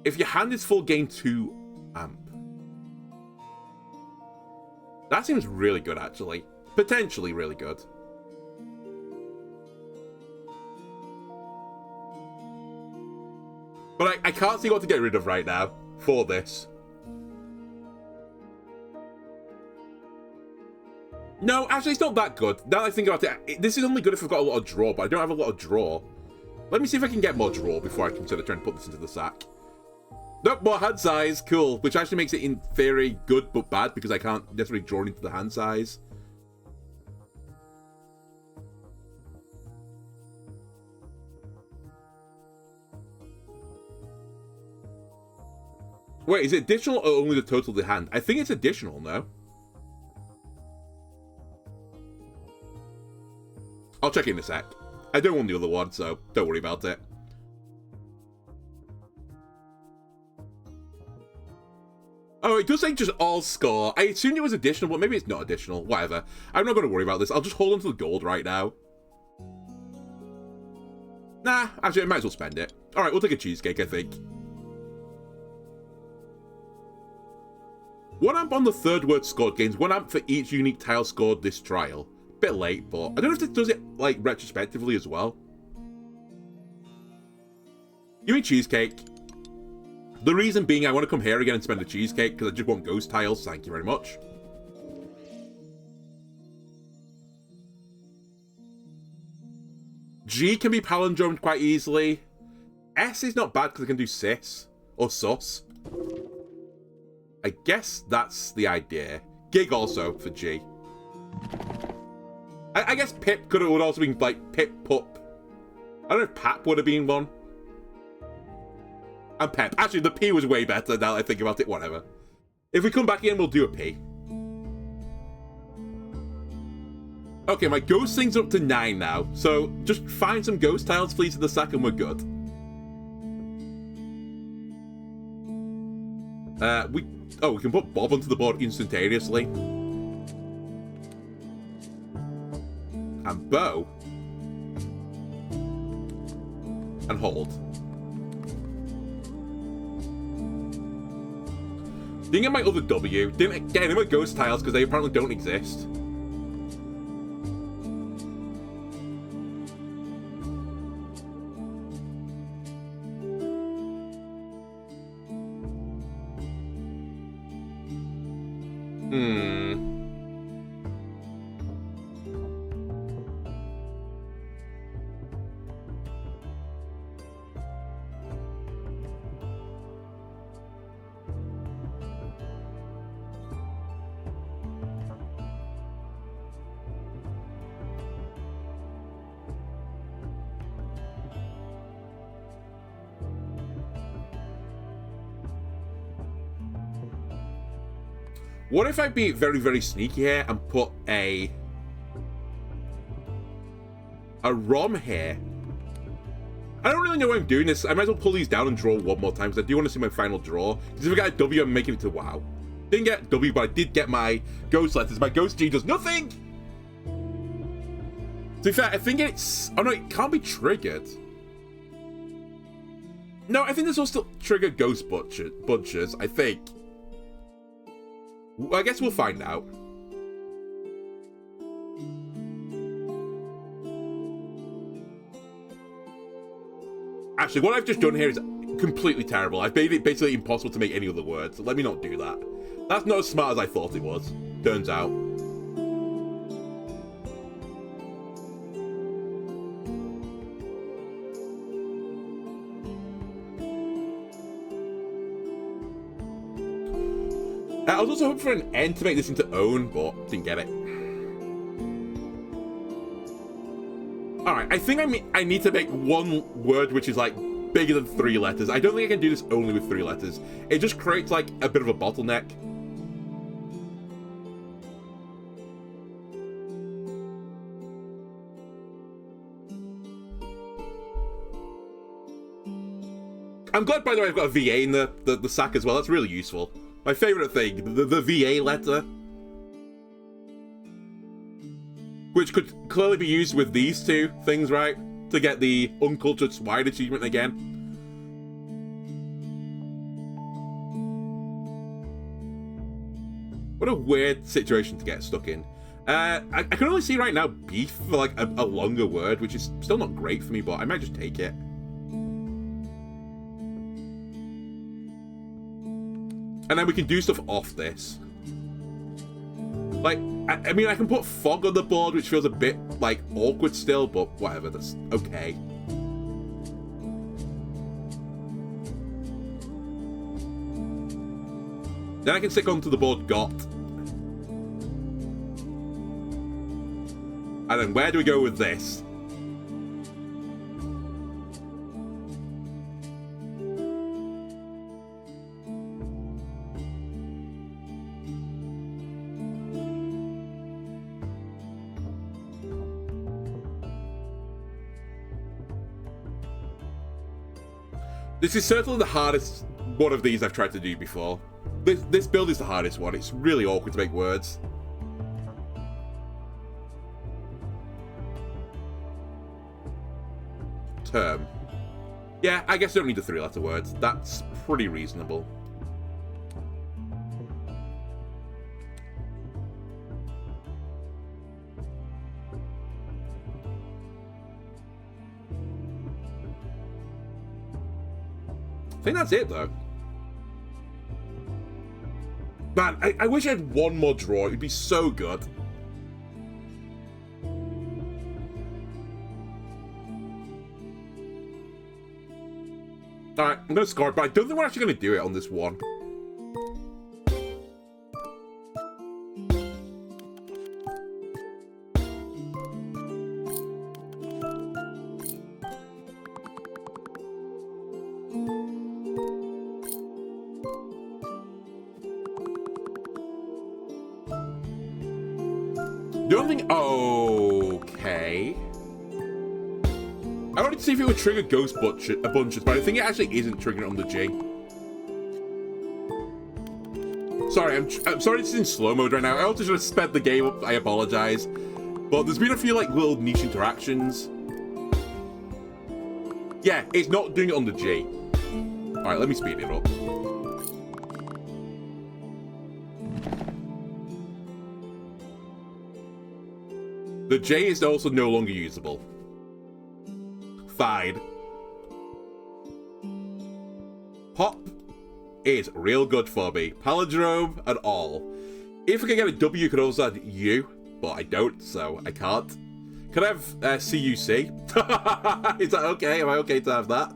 If your hand is full, gain 2 amp. That seems really good, actually. Potentially really good. I can't see what to get rid of right now for this. No, actually, it's not that good. Now that I think about it, this is only good if I've got a lot of draw, but I don't have a lot of draw. Let me see if I can get more draw before I consider trying to put this into the sack. Nope, more hand size. Cool. Which actually makes it, in theory, good but bad, because I can't necessarily draw into the hand size. Wait, is it additional or only the total of the hand? I think it's additional, no? I'll check in a sec. I don't want the other one, so don't worry about it. Oh, it does say just all score. I assumed it was additional, but maybe it's not additional. Whatever. I'm not going to worry about this. I'll just hold on to the gold right now. Nah, actually, I might as well spend it. Alright, we'll take a cheesecake, I think. 1 amp on the third word scored gains 1 amp for each unique tile scored this trial. Bit late, but I don't know if this does it, like, retrospectively as well. Give me cheesecake. The reason being I want to come here again and spend the cheesecake, because I just want ghost tiles. Thank you very much. G can be palindromed quite easily. S is not bad because I can do sis. Or sus. I guess that's the idea. Gig also for G. I guess Pip would also be like Pip Pup. I don't know if Pap would have been one. And Pep. Actually, the P was way better now that I think about it. Whatever. If we come back in, we'll do a P. Okay, my ghost thing's up to 9 now. So just find some ghost tiles, please, in the sack, and we're good. We can put Bob onto the board instantaneously. And Bo. And hold. Didn't get my other W. Didn't get any more ghost tiles because they apparently don't exist. What if I be very, very sneaky here and put a ROM here? I don't really know why I'm doing this. I might as well pull these down and draw one more time because I do want to see my final draw. Because if I get a W, I'm making it to WoW. Didn't get W, but I did get my ghost letters. My ghost G does nothing! To be fair, I think it's... Oh no, it can't be triggered. No, I think this will still trigger ghost bunches, I think. I guess we'll find out. Actually, what I've just done here is completely terrible. I've made it basically impossible to make any other words. So let me not do that. That's not as smart as I thought it was. Turns out. I was also hoping for an N to make this into own, but didn't get it. Alright, I think I need to make one word which is like bigger than 3 letters. I don't think I can do this only with 3 letters. It just creates like a bit of a bottleneck. I'm glad, by the way, I've got a VA in the sack as well. That's really useful. My favourite thing, the VA letter. Which could clearly be used with these 2 things, right? To get the Uncultured Swine achievement again. What a weird situation to get stuck in. I can only see right now beef for like a longer word, which is still not great for me, but I might just take it. And then we can do stuff off this. Like, I mean, I can put fog on the board, which feels a bit, like, awkward still, but whatever, that's okay. Then I can stick onto the board got. And then where do we go with this? This is certainly the hardest one of these I've tried to do before. This build is the hardest one. It's really awkward to make words. Term. Yeah, I guess I don't need the 3-letter words. That's pretty reasonable. I think that's it, though. Man, I wish I had one more draw. It'd be so good. Alright, I'm going to score it, but I don't think we're actually going to do it on this one. The only thing... Okay. I wanted to see if it would trigger ghost bunches, but I think it actually isn't triggering on the G. Sorry, I'm sorry this is in slow mode right now. I also should have sped the game up. I apologize. But there's been a few like little niche interactions. Yeah, it's not doing it on the G. Alright, let me speed it up. The J is also no longer usable. Fine. Hop is real good for me. Palindrome and all. If I can get a W, you could also add U, but I don't, so I can't. Can I have CUC? Is that okay? Am I okay to have that?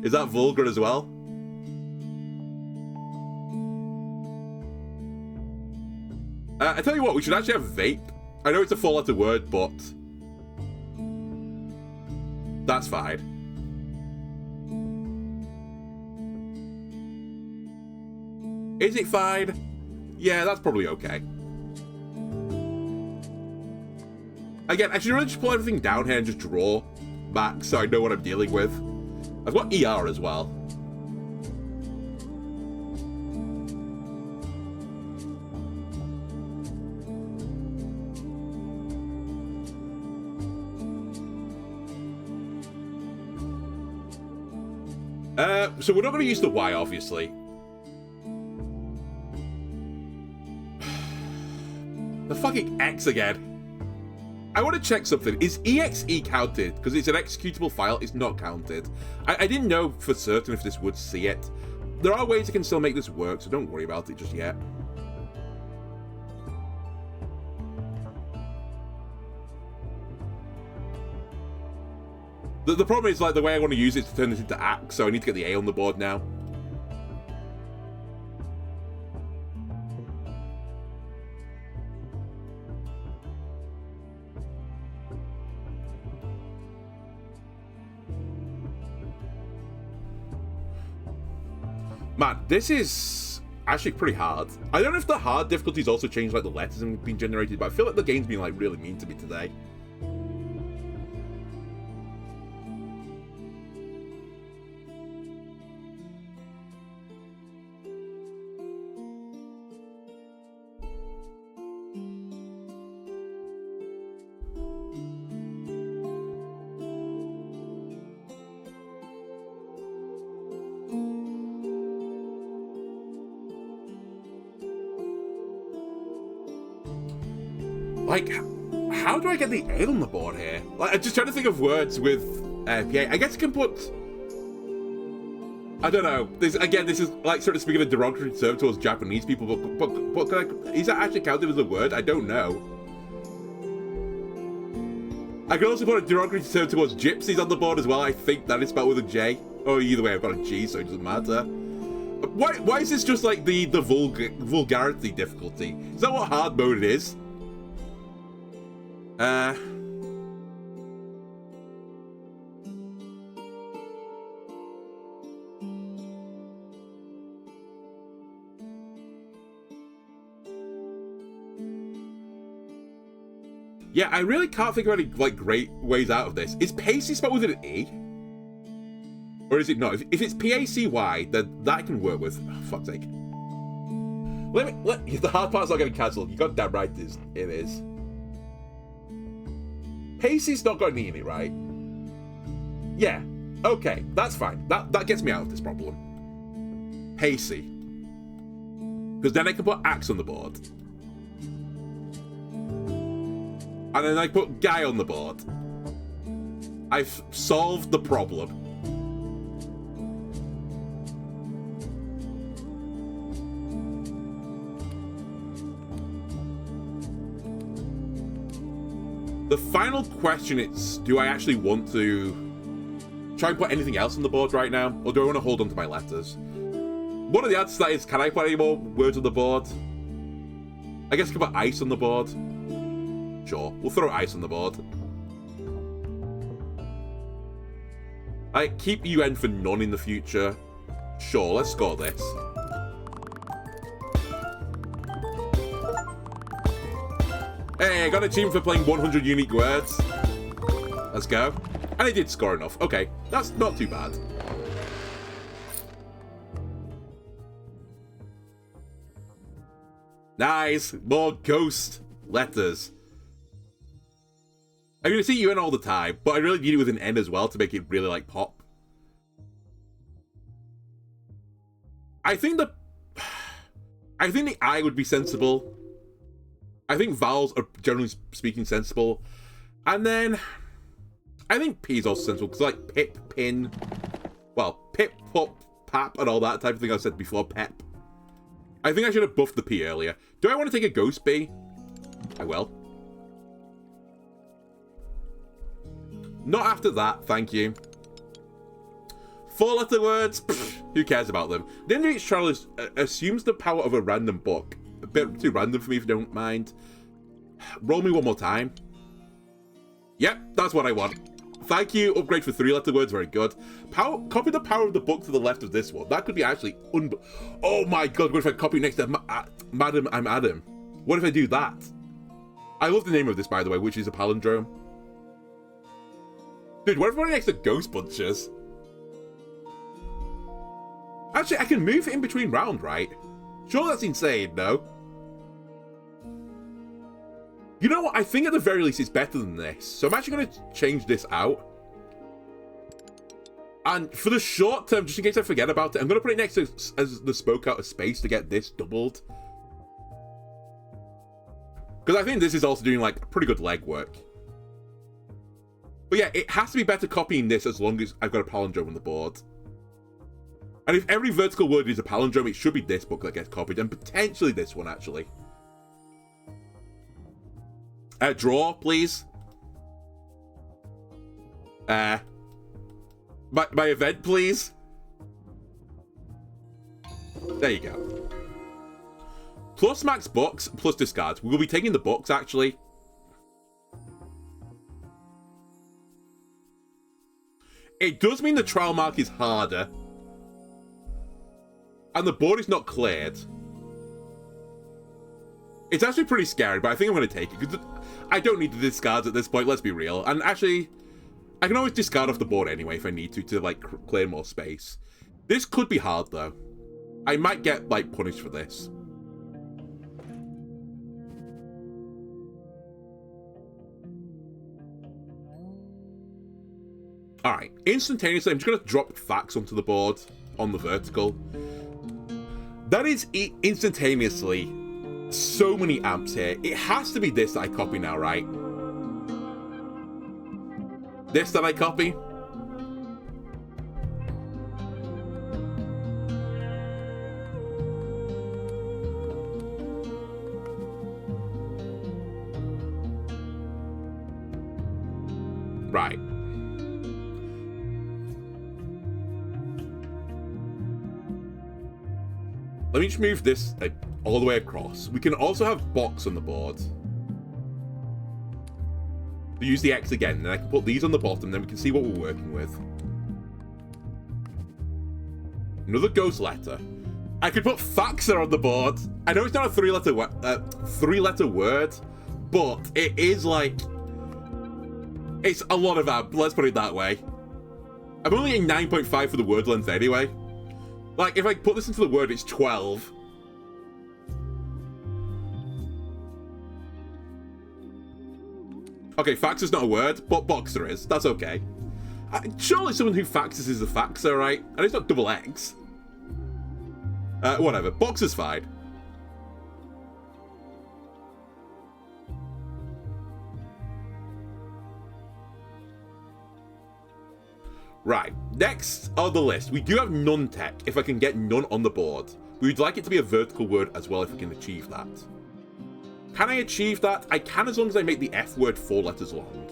Is that vulgar as well? I tell you what, we should actually have vape. I know it's a 4-letter word, but that's fine. Is it fine? Yeah, that's probably okay. Again, I should really just pull everything down here and just draw back so I know what I'm dealing with. I've got ER as well. So we're not going to use the Y, obviously. The fucking X again. I want to check something. Is EXE counted? Because it's an executable file, it's not counted. I didn't know for certain if this would see it. There are ways I can still make this work, so don't worry about it just yet. The problem is, like, the way I want to use it is to turn this into Axe, so I need to get the A on the board now. Man, this is actually pretty hard. I don't know if the hard difficulties also changed, like, the letters have been generated, but I feel like the game's been, like, really mean to me today. Like, how do I get the A on the board here? Like, I'm just trying to think of words with PA. I guess I can put... I don't know. This is like sort of speaking a derogatory term towards Japanese people, but is that actually counted as a word? I don't know. I can also put a derogatory term towards gypsies on the board as well. I think that is spelled with a J. Oh, either way, I've got a G, so it doesn't matter. Why is this just like the vulgarity difficulty? Is that what hard mode is? Yeah, I really can't think of any like great ways out of this. Is Pacey spelled with an E? Or is it not? If it's P-A-C-Y, then that I can work with. Oh, fuck's sake. The hard part's not getting cancelled. You got damn right it is. Pacey's not got an E in it, right? Yeah. Okay, that's fine. That gets me out of this problem. Pacey. Because then I can put axe on the board. And then I put guy on the board. I've solved the problem. The final question is, do I actually want to try and put anything else on the board right now? Or do I want to hold on to my letters? One of the answers to that is, can I put any more words on the board? I guess I can put ice on the board. Sure, we'll throw ice on the board. I keep UN for none in the future. Sure, let's score this. Hey, I got a team for playing 100 unique words. Let's go. And I did score enough. Okay, that's not too bad. Nice, more ghost letters. I'm going to see UN all the time, but I really need it with an N as well to make it really, like, pop. I think the I would be sensible. I think vowels are, generally speaking, sensible. And then, I think P is also sensible, because, like, pip, pin, well, pip, pop, pap, and all that type of thing I said before, pep. I think I should have buffed the P earlier. Do I want to take a ghost B? I will. Not after that, thank you. 4-letter words, pfft, who cares about them? The end of each trial assumes the power of a random book. A bit too random for me if you don't mind. Roll me one more time. Yep, that's what I want. Thank you, upgrade for 3-letter words, very good. Copy the power of the book to the left of this one. That could be actually oh my god, what if I copy next to Madam, I'm Adam? What if I do that? I love the name of this, by the way, which is a palindrome. Dude, what if I next to Ghost Bunchers? Actually, I can move it in between round, right? Sure, that's insane, no? You know what? I think at the very least it's better than this. So I'm actually going to change this out. And for the short term, just in case I forget about it, I'm going to put it next to as the spoke out of space to get this doubled. Because I think this is also doing, like, pretty good legwork. But yeah, it has to be better copying this as long as I've got a palindrome on the board. And if every vertical word is a palindrome, it should be this book that gets copied, and potentially this one, actually. Draw, please. My event, please. There you go. Plus max books, plus discards. We will be taking the books, actually. It does mean the trial mark is harder. And the board is not cleared. It's actually pretty scary, but I think I'm going to take it. Because I don't need the discards at this point, let's be real. And actually, I can always discard off the board anyway if I need to like, clear more space. This could be hard, though. I might get, like, punished for this. Alright, instantaneously, I'm just going to drop facts onto the board on the vertical. That is instantaneously so many amps here. It has to be this that I copy now, right? This that I copy? Right. Let me just move this all the way across. We can also have box on the board. We use the X again, and I can put these on the bottom, then we can see what we're working with. Another ghost letter. I could put faxer on the board. I know it's not a three-letter word, but it is like... It's a lot of ab, let's put it that way. I'm only getting 9.5 for the word length anyway. Like, if I put this into the word, it's 12. Okay, faxer's not a word, but boxer is. That's okay. Surely someone who faxes is a faxer, right? And it's not double X. Whatever. Boxer's fine. Right. Next on the list, we do have nun tech, if I can get none on the board. We'd like it to be a vertical word as well if we can achieve that. Can I achieve that? I can, as long as I make the F word 4 letters long.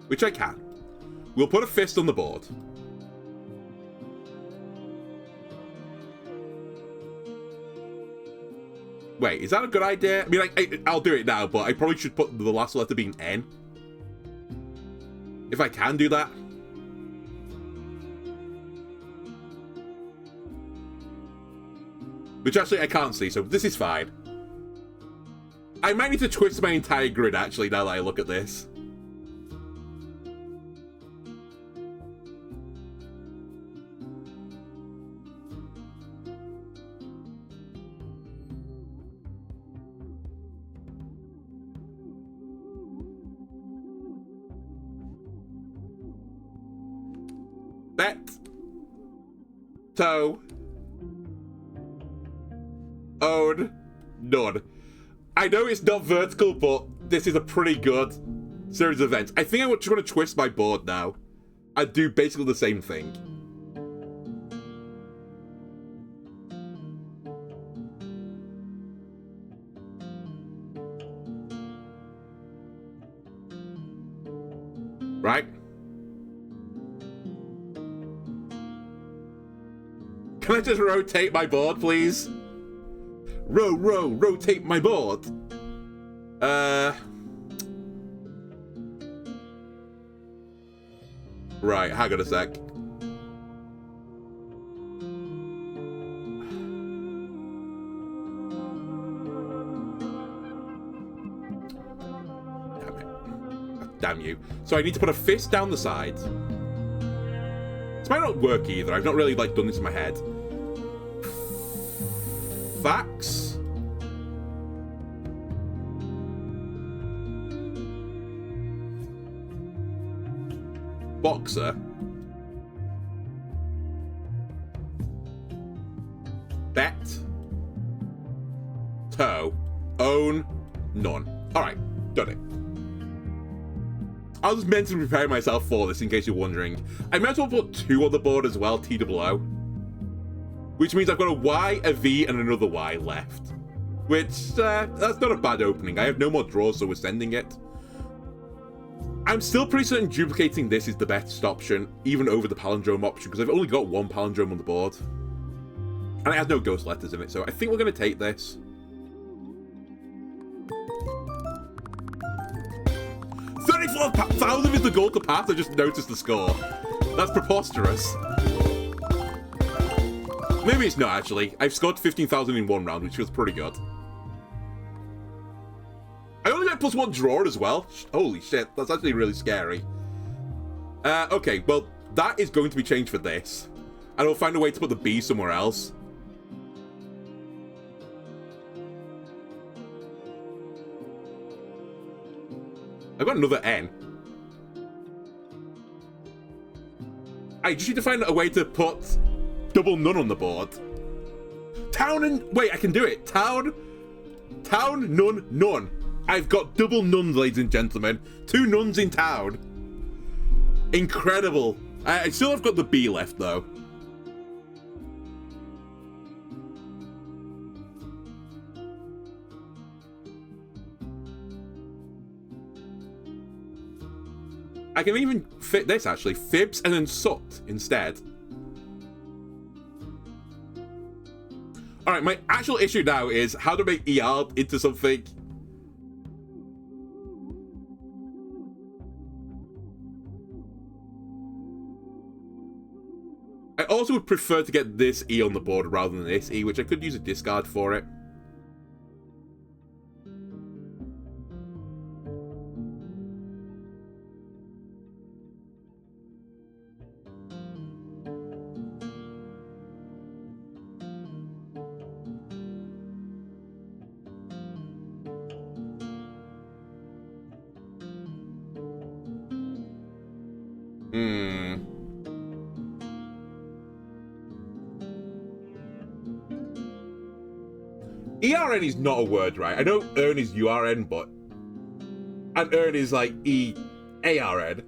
Which I can. We'll put a fist on the board. Wait, is that a good idea? I mean, I'll do it now, but I probably should put the last letter being N. If I can do that. Which actually I can't see, so this is fine. I might need to twist my entire grid, actually, now that I look at this. Bet. Toe. Own. None. I know it's not vertical, but this is a pretty good series of events. I think I just want to twist my board now. I do basically the same thing. Right? Can I just rotate my board, please? Rotate my board. Right, hang on a sec. Damn it. Damn you. So I need to put a fist down the side. This might not work either. I've not really, done this in my head. Fax. Boxer. Bet. Toe. Own. None. Alright, done it. I was mentally preparing myself for this in case you're wondering. I might as well put 2 on the board as well, TOO. Which means I've got a Y, a V, and another Y left. Which, that's not a bad opening. I have no more draws, so we're sending it. I'm still pretty certain duplicating this is the best option, even over the palindrome option, because I've only got 1 palindrome on the board. And it has no ghost letters in it, so I think we're going to take this. $34,000 is the goal to pass. I just noticed the score. That's preposterous. Maybe it's not, actually. I've scored 15,000 in 1 round, which feels pretty good. I only got +1 draw as well. Holy shit, that's actually really scary. Okay, well, that is going to be changed for this. And I'll find a way to put the B somewhere else. I've got another N. I just need to find a way to put double none on the board. Town and... Wait, I can do it. Town, none, none. I've got double nuns, ladies and gentlemen. 2 nuns in town. Incredible. I still have got the B left, though. I can even fit this, actually. Fibs and then sucked instead. Alright, my actual issue now is how to make ER into something. I also would prefer to get this E on the board rather than this E, which I could use a discard for it. ERN is not a word, right? I know earn is URN, but... And earn is like EARN.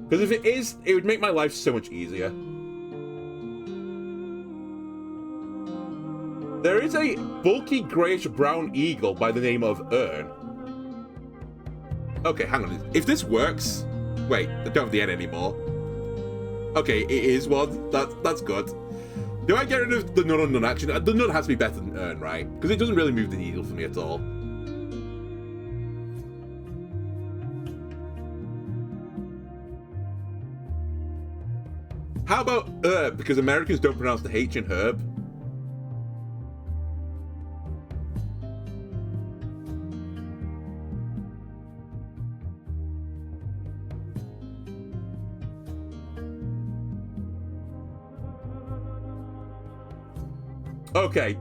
Because if it is, it would make my life so much easier. There is a bulky greyish-brown eagle by the name of Earn. Okay, hang on. If this works... Wait, I don't have the N anymore. Okay, it is one. That's good. Do I get rid of the Nun on Nun action? The Nun has to be better than Earn, right? Because it doesn't really move the needle for me at all. How about Herb? Because Americans don't pronounce the H in herb. Okay,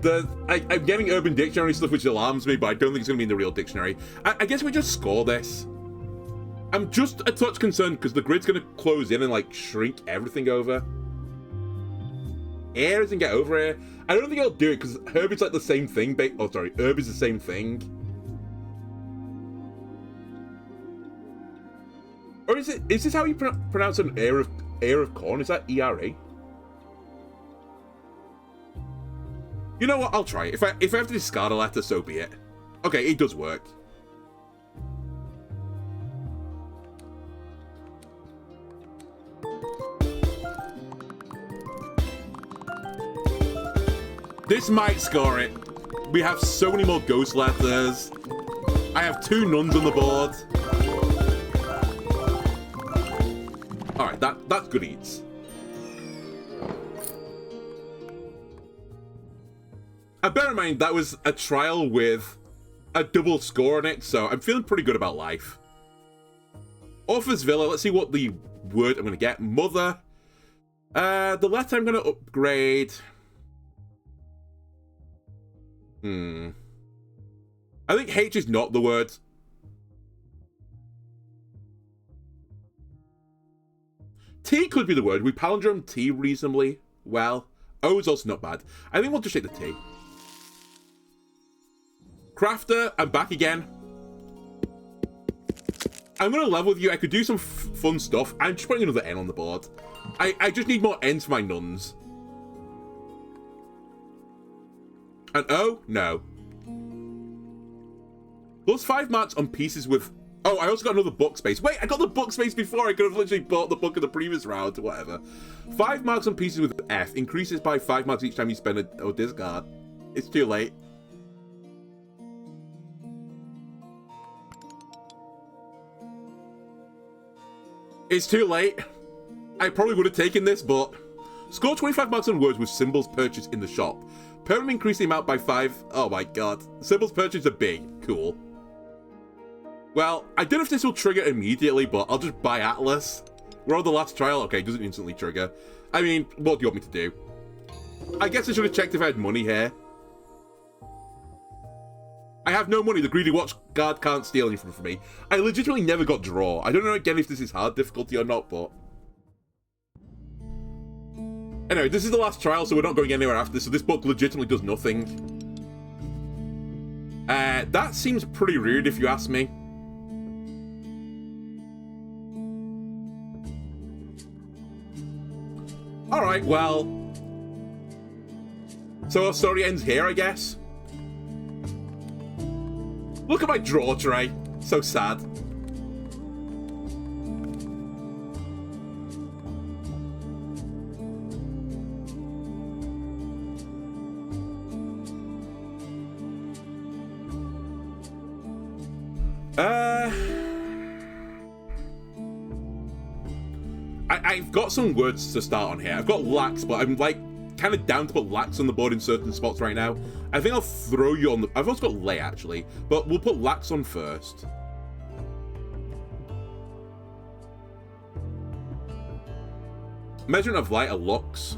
I'm getting Urban Dictionary stuff which alarms me, but I don't think it's going to be in the real dictionary. I guess we just score this. I'm just a touch concerned because the grid's going to close in and, like, shrink everything over. Air doesn't get over here. I don't think I'll do it because herb is like the same thing. Oh, sorry, herb is the same thing. Or is this how you pronounce an ear of corn? Is that ERA? You know what? I'll try it. If I have to discard a letter, so be it. Okay, it does work. This might score it. We have so many more ghost letters. I have 2 nuns on the board. Alright, that's good eats. And bear in mind, that was a trial with a double score on it, so I'm feeling pretty good about life. Author's Villa, let's see what the word I'm going to get. Mother. The letter I'm going to upgrade. I think H is not the word. T could be the word. We palindrome T reasonably well. O is also not bad. I think we'll just take the T. Crafter, I'm back again. I'm going to level with you. I could do some fun stuff. I'm just putting another N on the board. I just need more N's for my nuns. An O? No. Plus 5 marks on pieces with... Oh, I also got another book space. Wait, I got the book space before. I could have literally bought the book in the previous round or whatever. 5 marks on pieces with F. Increases by 5 marks each time you spend a discard. It's too late. It's too late. I probably would have taken this, but... Score 25 marks on words with symbols purchased in the shop. Permanently increase the amount by 5. Oh my god. Symbols purchased are big. Cool. Well, I don't know if this will trigger immediately, but I'll just buy Atlas. We're on the last trial. Okay, it doesn't instantly trigger. I mean, what do you want me to do? I guess I should have checked if I had money here. I have no money. The greedy watch guard can't steal anything from me. I legitimately never got draw. I don't know again if this is hard difficulty or not, but... Anyway, this is the last trial, so we're not going anywhere after this, so this book legitimately does nothing. That seems pretty rude if you ask me. Alright, well... So our story ends here, I guess? Look at my draw tray. So sad. I've got some words to start on here. I've got lax, but I'm like kind of down to put lax on the board in certain spots right now. I think I'll throw you on the... I've also got lay, actually, but we'll put lax on first. Measurement of light, a lux.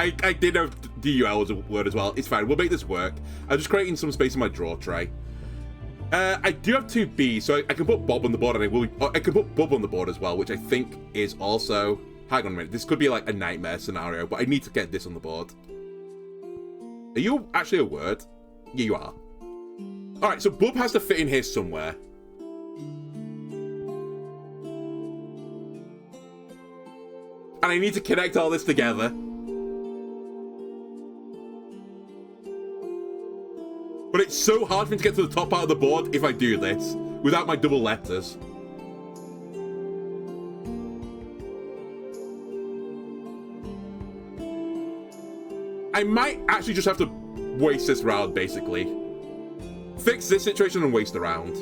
I did know DUL was a word as well. It's fine. We'll make this work. I'm just creating some space in my draw tray. I do have 2 Bs, so I can put Bob on the board, and I can put Bub on the board as well, which I think is also... Hang on a minute. This could be like a nightmare scenario, but I need to get this on the board. Are you actually a word? Yeah, you are. All right, so Bub has to fit in here somewhere. And I need to connect all this together. But it's so hard for me to get to the top part of the board if I do this, without my double letters. I might actually just have to waste this round, basically. Fix this situation and waste the round.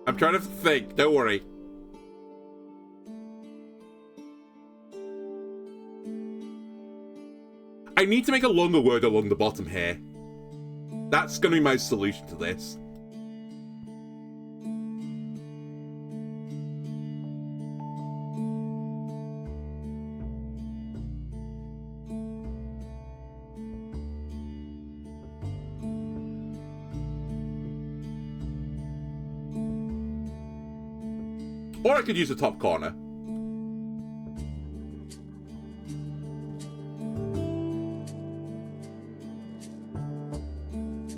I'm trying to think, don't worry. I need to make a longer word along the bottom here. That's going to be my solution to this. Or I could use the top corner.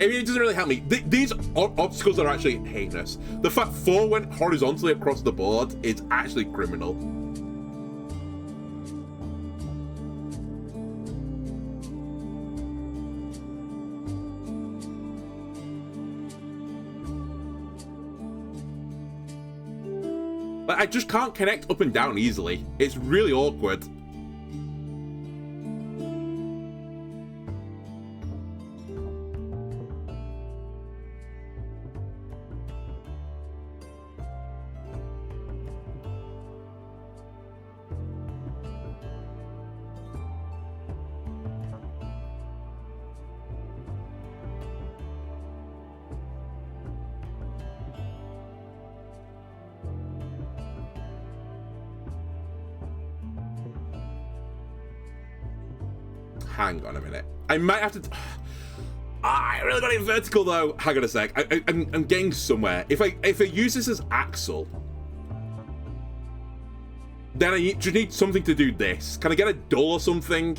I mean, it doesn't really help me. These obstacles are actually heinous. The fact 4 went horizontally across the board is actually criminal. Like, I just can't connect up and down easily. It's really awkward. Hang on a minute. I might have to... I really got it vertical though. Hang on a sec. I'm getting somewhere. If I use this as axle, then I just need something to do this. Can I get a dull or something?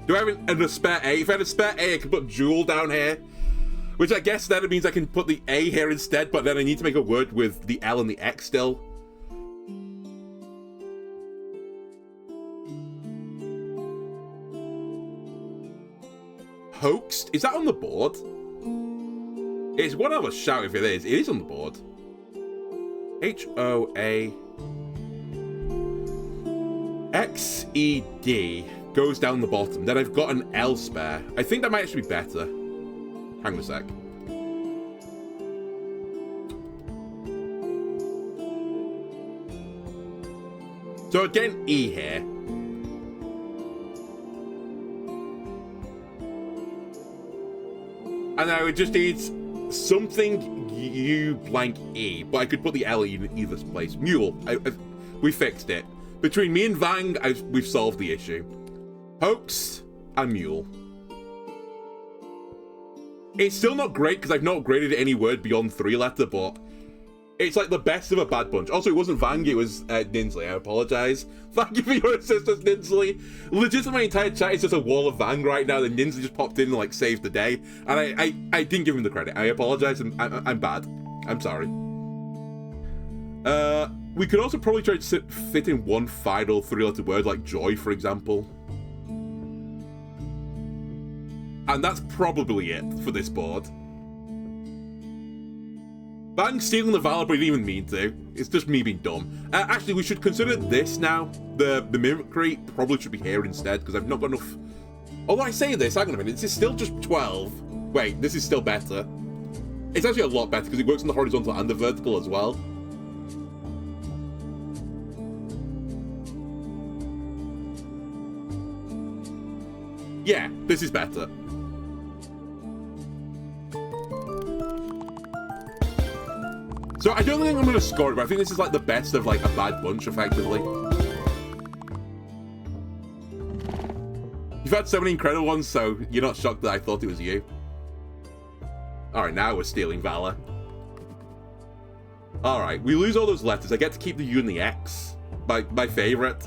Do I have a spare A? If I had a spare A, I could put jewel down here. Which I guess then it means I can put the A here instead, but then I need to make a word with the L and the X still. Hoaxed? Is that on the board? It's one of a shout if it is. It is on the board. H-O-A-X-E-D goes down the bottom. Then I've got an L spare. I think that might actually be better. Hang on a sec. So again, E here. And I would just need something U blank E, but I could put the L in either place. Mule. We fixed it. Between me and Vang, we've solved the issue. Hoax and Mule. It's still not great because I've not graded any word beyond 3-letter, but it's like the best of a bad bunch. Also, it wasn't Vangi, it was Ninsley. I apologize. Thank you for your assistance, Ninsley. Legitimately, my entire chat is just a wall of Vang right now. Then Ninsley just popped in and like saved the day, and I didn't give him the credit. I apologize. I'm bad. I'm sorry. We could also probably try to fit in one final 3-letter word like joy, for example. And that's probably it for this board. Bang stealing the Valor, but he didn't even mean to. It's just me being dumb. Actually, we should consider this now. The Mimicry probably should be here instead, because I've not got enough... Although I say this, hang on a minute, this is still just 12. Wait, this is still better. It's actually a lot better, because it works on the horizontal and the vertical as well. Yeah, this is better. So I don't think I'm going to score it, but I think this is like the best of like a bad bunch, effectively. You've had so many incredible ones, so you're not shocked that I thought it was you. Alright, now we're stealing Valor. Alright, we lose all those letters. I get to keep the U and the X. My favourite.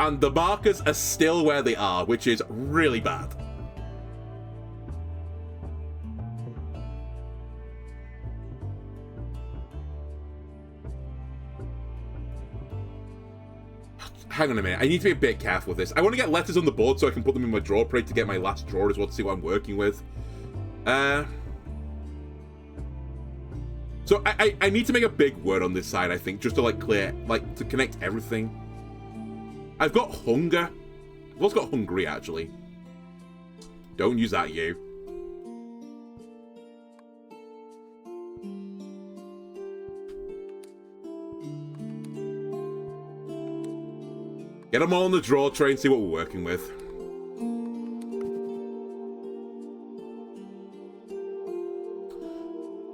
And the markers are still where they are, which is really bad. Hang on a minute, I need to be a bit careful with this. I want to get letters on the board so I can put them in my draw parade to get my last draw as well to see what I'm working with. So I need to make a big word on this side, I think, just to like clear, like to connect everything. I've got hunger. I've also got hungry, actually. Don't use that, you. Get them all on the draw tray and see what we're working with.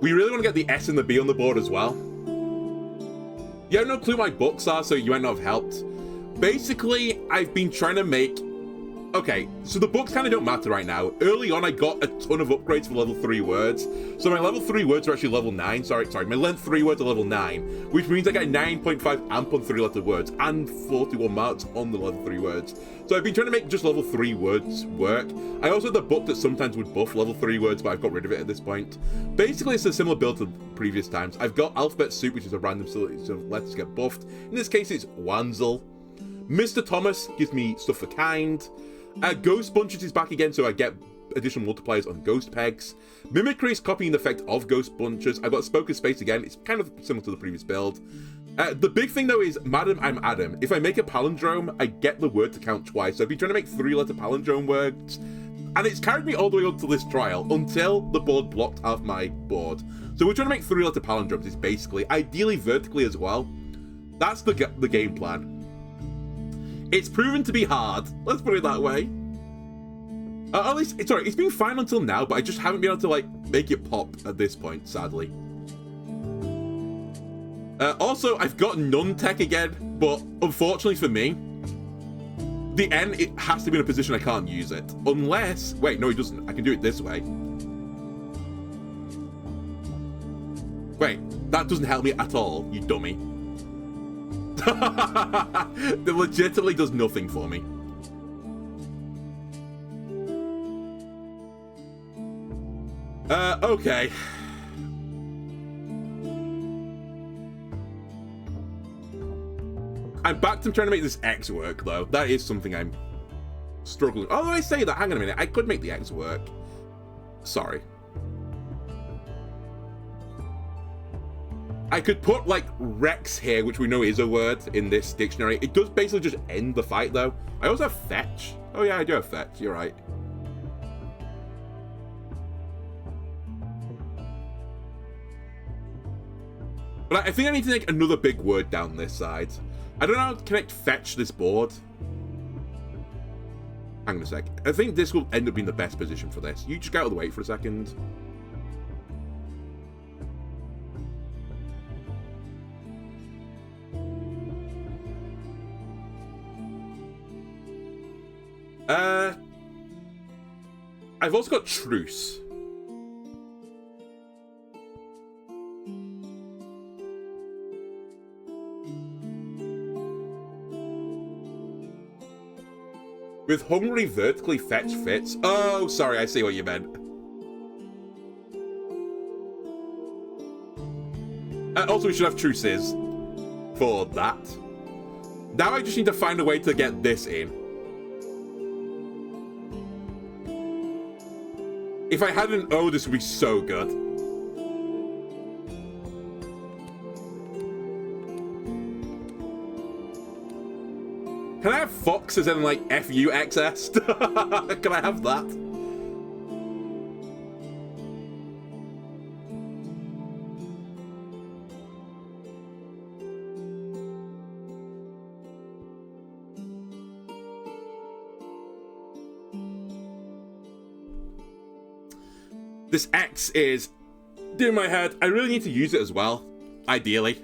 We really want to get the S and the B on the board as well. You have no clue what my books are, so you might not have helped. Basically, I've been trying to make... Okay, so the books kind of don't matter right now. Early on, I got a ton of upgrades for level 3 words. So my level 3 words are actually level 9. Sorry, my length 3 words are level 9, which means I get 9.5 amp on 3-letter words and 41 marks on the level 3 words. So I've been trying to make just level 3 words work. I also had the book that sometimes would buff level 3 words, but I've got rid of it at this point. Basically, it's a similar build to previous times. I've got Alphabet Soup, which is a random series of letters get buffed. In this case, it's Wanzel. Mr. Thomas gives me stuff for kind. Ghost Bunches is back again, so I get additional multipliers on Ghost Pegs. Mimicry is copying the effect of Ghost Bunches. I've got Spoken Space again. It's kind of similar to the previous build. The big thing, though, is Madam, I'm Adam. If I make a palindrome, I get the word to count twice. So I've been trying to make 3-letter palindrome words, and it's carried me all the way up to this trial until the board blocked half my board. So we're trying to make 3-letter palindromes, is basically, ideally vertically as well. That's the game plan. It's proven to be hard, let's put it that way. At least, it's been fine until now, but I just haven't been able to, like, make it pop at this point, sadly. Also, I've got Nun Tech again, but unfortunately for me, the N, it has to be in a position I can't use it. Unless, wait, no it doesn't, I can do it this way. Wait, that doesn't help me at all, you dummy. That legitimately does nothing for me. Okay. I'm back to trying to make this X work, though. That is something I'm struggling. Although I say that, hang on a minute, I could make the X work. Sorry. I could put, like, Rex here, which we know is a word in this dictionary. It does basically just end the fight, though. I also have fetch. Oh, yeah, I do have fetch. You're right. But I think I need to make another big word down this side. I don't know how to connect fetch to this board. Hang on a sec. I think this will end up being the best position for this. You just get out of the way for a second. I've also got truce. With hungry vertically fetch fits. Oh, sorry, I see what you meant. Also, we should have truces for that. Now I just need to find a way to get this in. If I had an O, this would be so good. Can I have Fox as in, like, F-U-X-S? Can I have that? This X is doing my head. I really need to use it as well, ideally.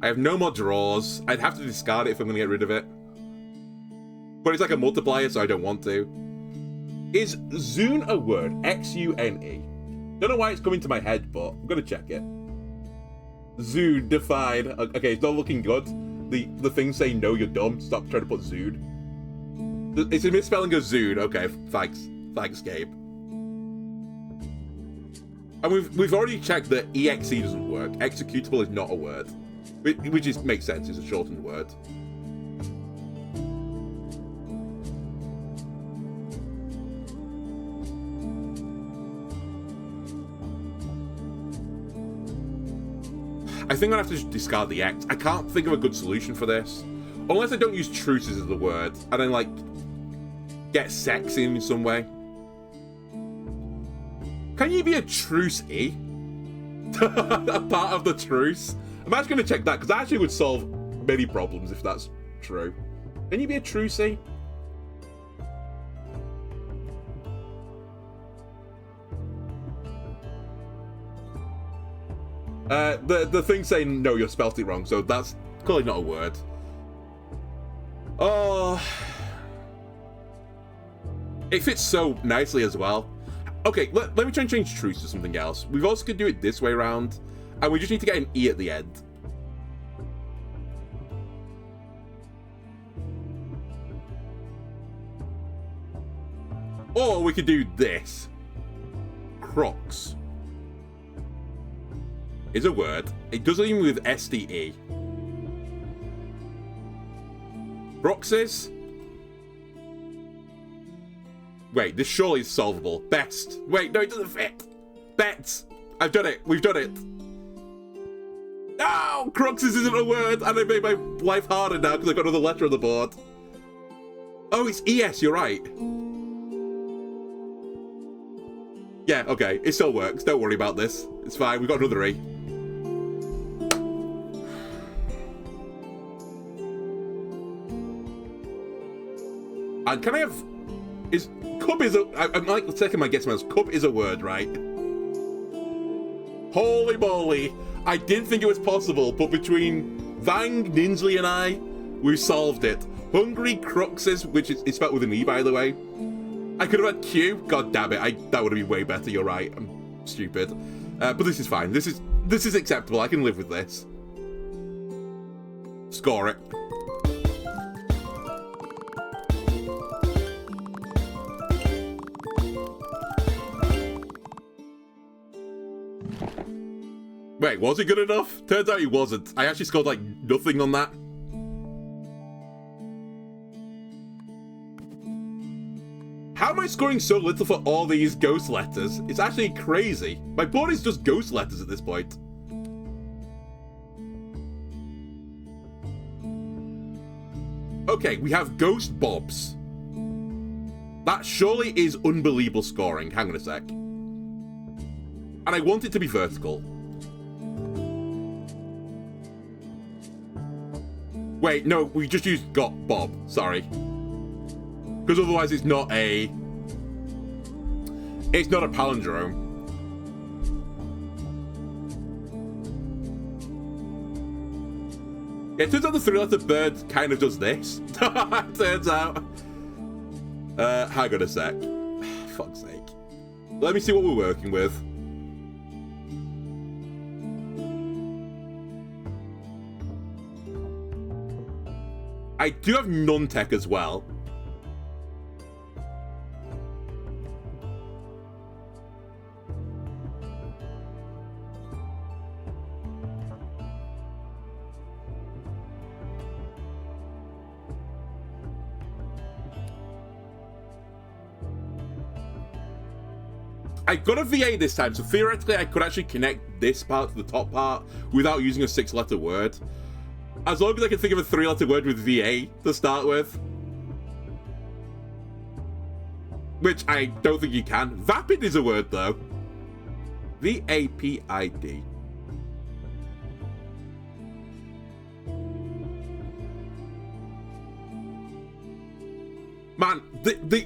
I have no more drawers. I'd have to discard it if I'm going to get rid of it. But it's like a multiplier, so I don't want to. Is Zune a word? X-U-N-E. Don't know why it's coming to my head, but I'm going to check it. Zune, defined. Okay, it's not looking good. The things saying, no, you're dumb. Stop trying to put Zune. It's a misspelling of Zune. Okay, thanks. Thanks, Gabe. And we've already checked that EXE doesn't work. Executable is not a word. Which is, makes sense, it's a shortened word. I think I'm gonna have to just discard the X. I can't think of a good solution for this. Unless I don't use truces as the word, and then, like, get sex in some way. Can you be a truce-y? A part of the truce? I'm actually going to check that, because that actually would solve many problems if that's true. Can you be a trucey? The thing saying, no, you spelled it wrong, so that's clearly not a word. Oh. It fits so nicely as well. Okay, let me try and change truce to something else. We've also could do it this way around. And we just need to get an E at the end. Or we could do this. Crocs is a word. It doesn't even with SDE. Proxies. Wait, this surely is solvable. Best. Wait, no, it doesn't fit. Bets. I've done it. We've done it. No! Cruxes isn't a word, and I made my life harder now because I've got another letter on the board. Oh, it's ES, you're right. Yeah, okay, it still works. Don't worry about this. It's fine, we've got another E. And can I have... Cup is a... I'm like taking my guess, man. Cup is a word, right? Holy moly. I didn't think it was possible, but between Vang, Ninsley, and I, we solved it. Hungry Cruxes, which is spelled with an E, by the way. I could have had Q. God damn it. That would have been way better. You're right. I'm stupid. But this is fine. This is acceptable. I can live with this. Score it. Wait, was it good enough? Turns out it wasn't. I actually scored, like, nothing on that. How am I scoring so little for all these ghost letters? It's actually crazy. My board is just ghost letters at this point. Okay, we have Ghost Bobs. That surely is unbelievable scoring. Hang on a sec. And I want it to be vertical. Wait, no, we just used Got Bob. Sorry. Because otherwise it's not a palindrome. Yeah, it turns out the three-letter word kind of does this. Turns out. Hang on a sec. Fuck's sake. Let me see what we're working with. I do have non-tech as well. I got a VA this time, so theoretically I could actually connect this part to the top part without using a 6-letter word. As long as I can think of a 3-letter word with VA to start with. Which I don't think you can. Vapid is a word, though. V-A-P-I-D. Man,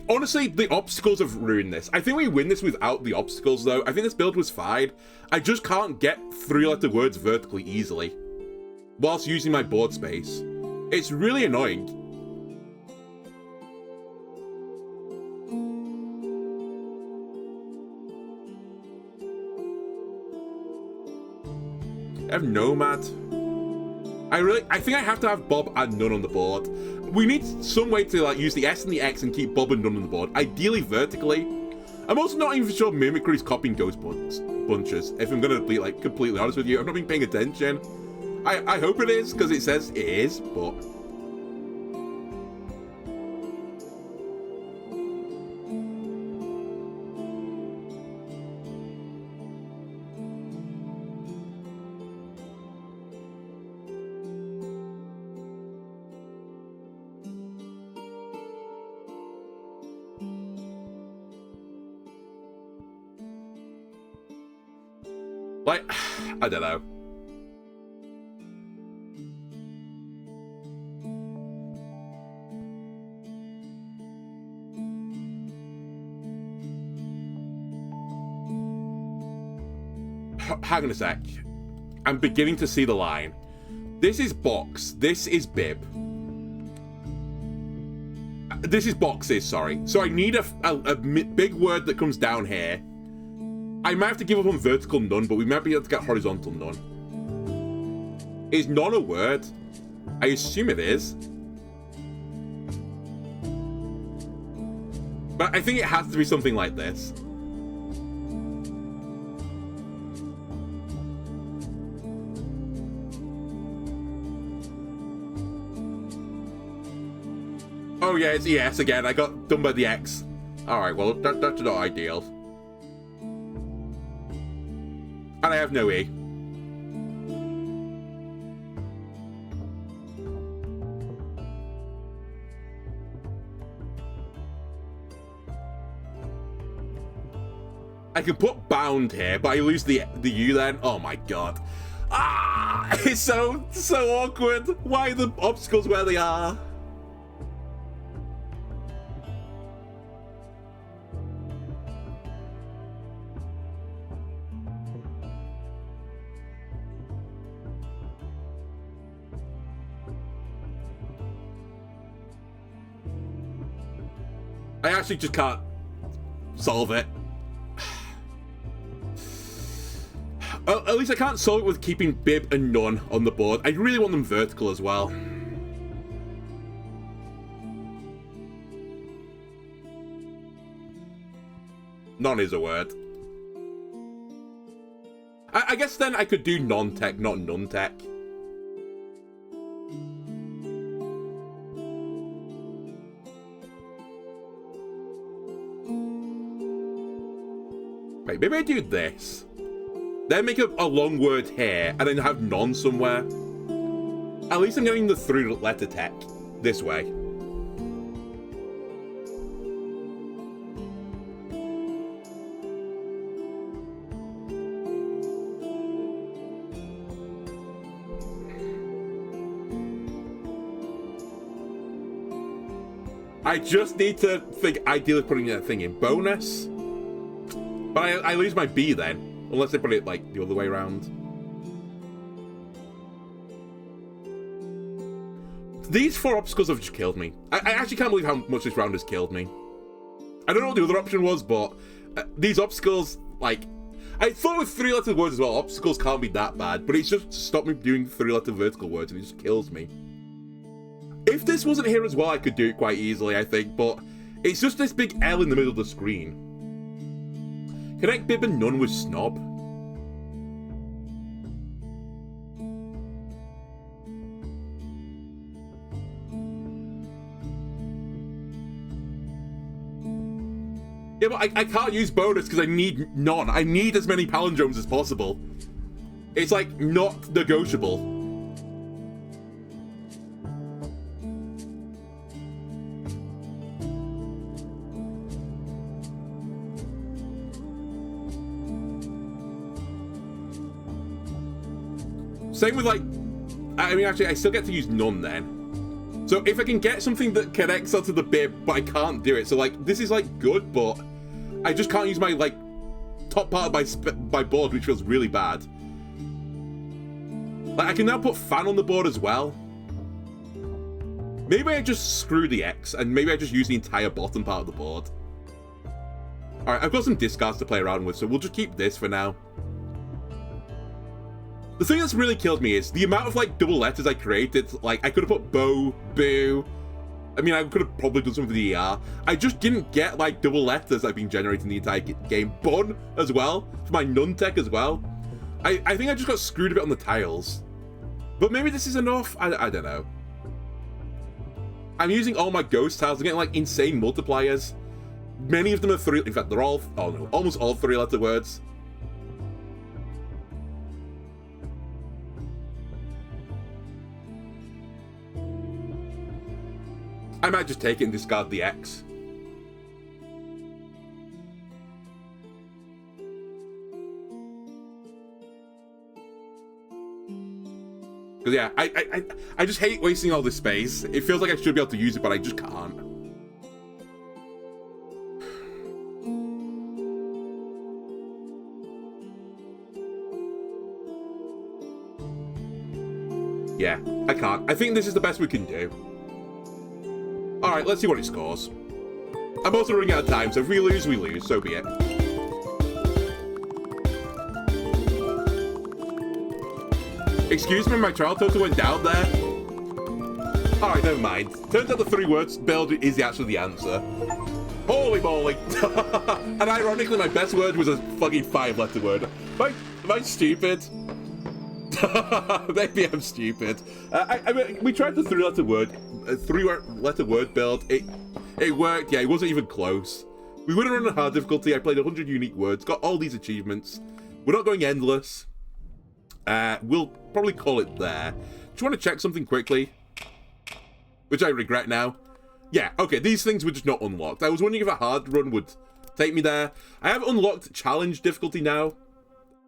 honestly, the obstacles have ruined this. I think we win this without the obstacles, though. I think this build was fine. I just can't get 3-letter words vertically easily whilst using my board space. It's really annoying. I have Nomad. I think I have to have Bob and Nun on the board. We need some way to like use the S and the X and keep Bob and Nun on the board, ideally vertically. I'm also not even sure Mimicry's copying Ghost Bunches, if I'm gonna be like completely honest with you. I've not been paying attention. I hope it is, because it says it is, but... like, I don't know. Hang on a sec. I'm beginning to see the line. This is box. This is bib. This is boxes, sorry. So I need a big word that comes down here. I might have to give up on vertical Nun, but we might be able to get horizontal Nun. Is Nun a word? I assume it is. But I think it has to be something like this. Oh yeah, it's ES again. I got done by the X. Alright, well, that's not ideal. And I have no E. I can put bound here, but I lose the U then. Oh my god. Ah! It's so awkward. Why are the obstacles where they are? I actually just can't solve it. At least I can't solve it with keeping Bib and Nun on the board. I really want them vertical as well. Nun is a word. I guess then I could do non-tech, not nun-tech. Wait, maybe I do this. Then make a long word here, and then have non somewhere. At least I'm getting the 3-letter tech this way. I just need to think ideally putting that thing in bonus. But I lose my B then. Unless I put it, like, the other way around. These 4 obstacles have just killed me. I actually can't believe how much this round has killed me. I don't know what the other option was, but these obstacles, like, I thought with 3-letter words as well, obstacles can't be that bad, but it's just stopped me doing 3-letter vertical words and it just kills me. If this wasn't here as well, I could do it quite easily, I think, but it's just this big L in the middle of the screen. Connect bib and nun with snob. Yeah, but I can't use bonus because I need none. I need as many palindromes as possible. It's like not negotiable. Same with like, I mean actually I still get to use none then. So if I can get something that connects onto the bib, but I can't do it. So like, this is like good, but I just can't use my like top part of my board, which feels really bad. Like I can now put fan on the board as well. Maybe I just screw the X and maybe I just use the entire bottom part of the board. Alright, I've got some discards to play around with, so we'll just keep this for now. The thing that's really killed me is the amount of like double letters I created. Like I could have put bow, boo. I mean, I could have probably done something with the ER. I just didn't get like double letters I've been generating the entire game. Bun as well, for my nun tech as well. I think I just got screwed a bit on the tiles. But maybe this is enough? I don't know. I'm using all my ghost tiles. I'm getting like insane multipliers. Many of them are 3, in fact, they're all, oh no, almost all 3-letter words. I might just take it and discard the X. Because yeah, I just hate wasting all this space. It feels like I should be able to use it, but I just can't. Yeah, I can't. I think this is the best we can do. Alright, let's see what it scores. I'm also running out of time, so if we lose, so be it. Excuse me, my trial total went down there? Alright, never mind. Turns out the 3 words build is actually the answer. Holy moly! And ironically, my best word was a fucking 5-letter word. Am I stupid? Maybe I'm stupid. I mean, we tried the 3-letter word. A 3-letter word build. It worked. Yeah, it wasn't even close. We went on a hard difficulty. I played 100 unique words. Got all these achievements. We're not going endless. We'll probably call it there. Do you want to check something quickly? Which I regret now. Yeah, okay, these things were just not unlocked. I was wondering if a hard run would take me there. I have unlocked challenge difficulty now,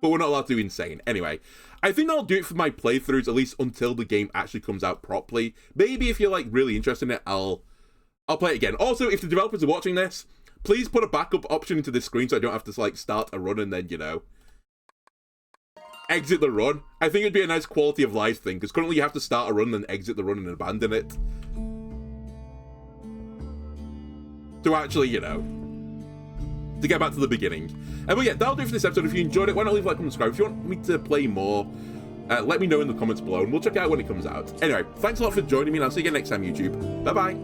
but we're not allowed to do insane. Anyway, I think that'll do it for my playthroughs, at least until the game actually comes out properly. Maybe if you're like really interested in it, I'll play it again. Also, if the developers are watching this, please put a backup option into this screen so I don't have to like start a run and then, you know, exit the run. I think it'd be a nice quality of life thing, because currently you have to start a run and exit the run and abandon it. To actually, you know, to get back to the beginning. But yeah, that'll do it for this episode. If you enjoyed it, why not leave a like, comment, subscribe. If you want me to play more, let me know in the comments below, and we'll check it out when it comes out. Anyway, thanks a lot for joining me, and I'll see you again next time, YouTube. Bye-bye.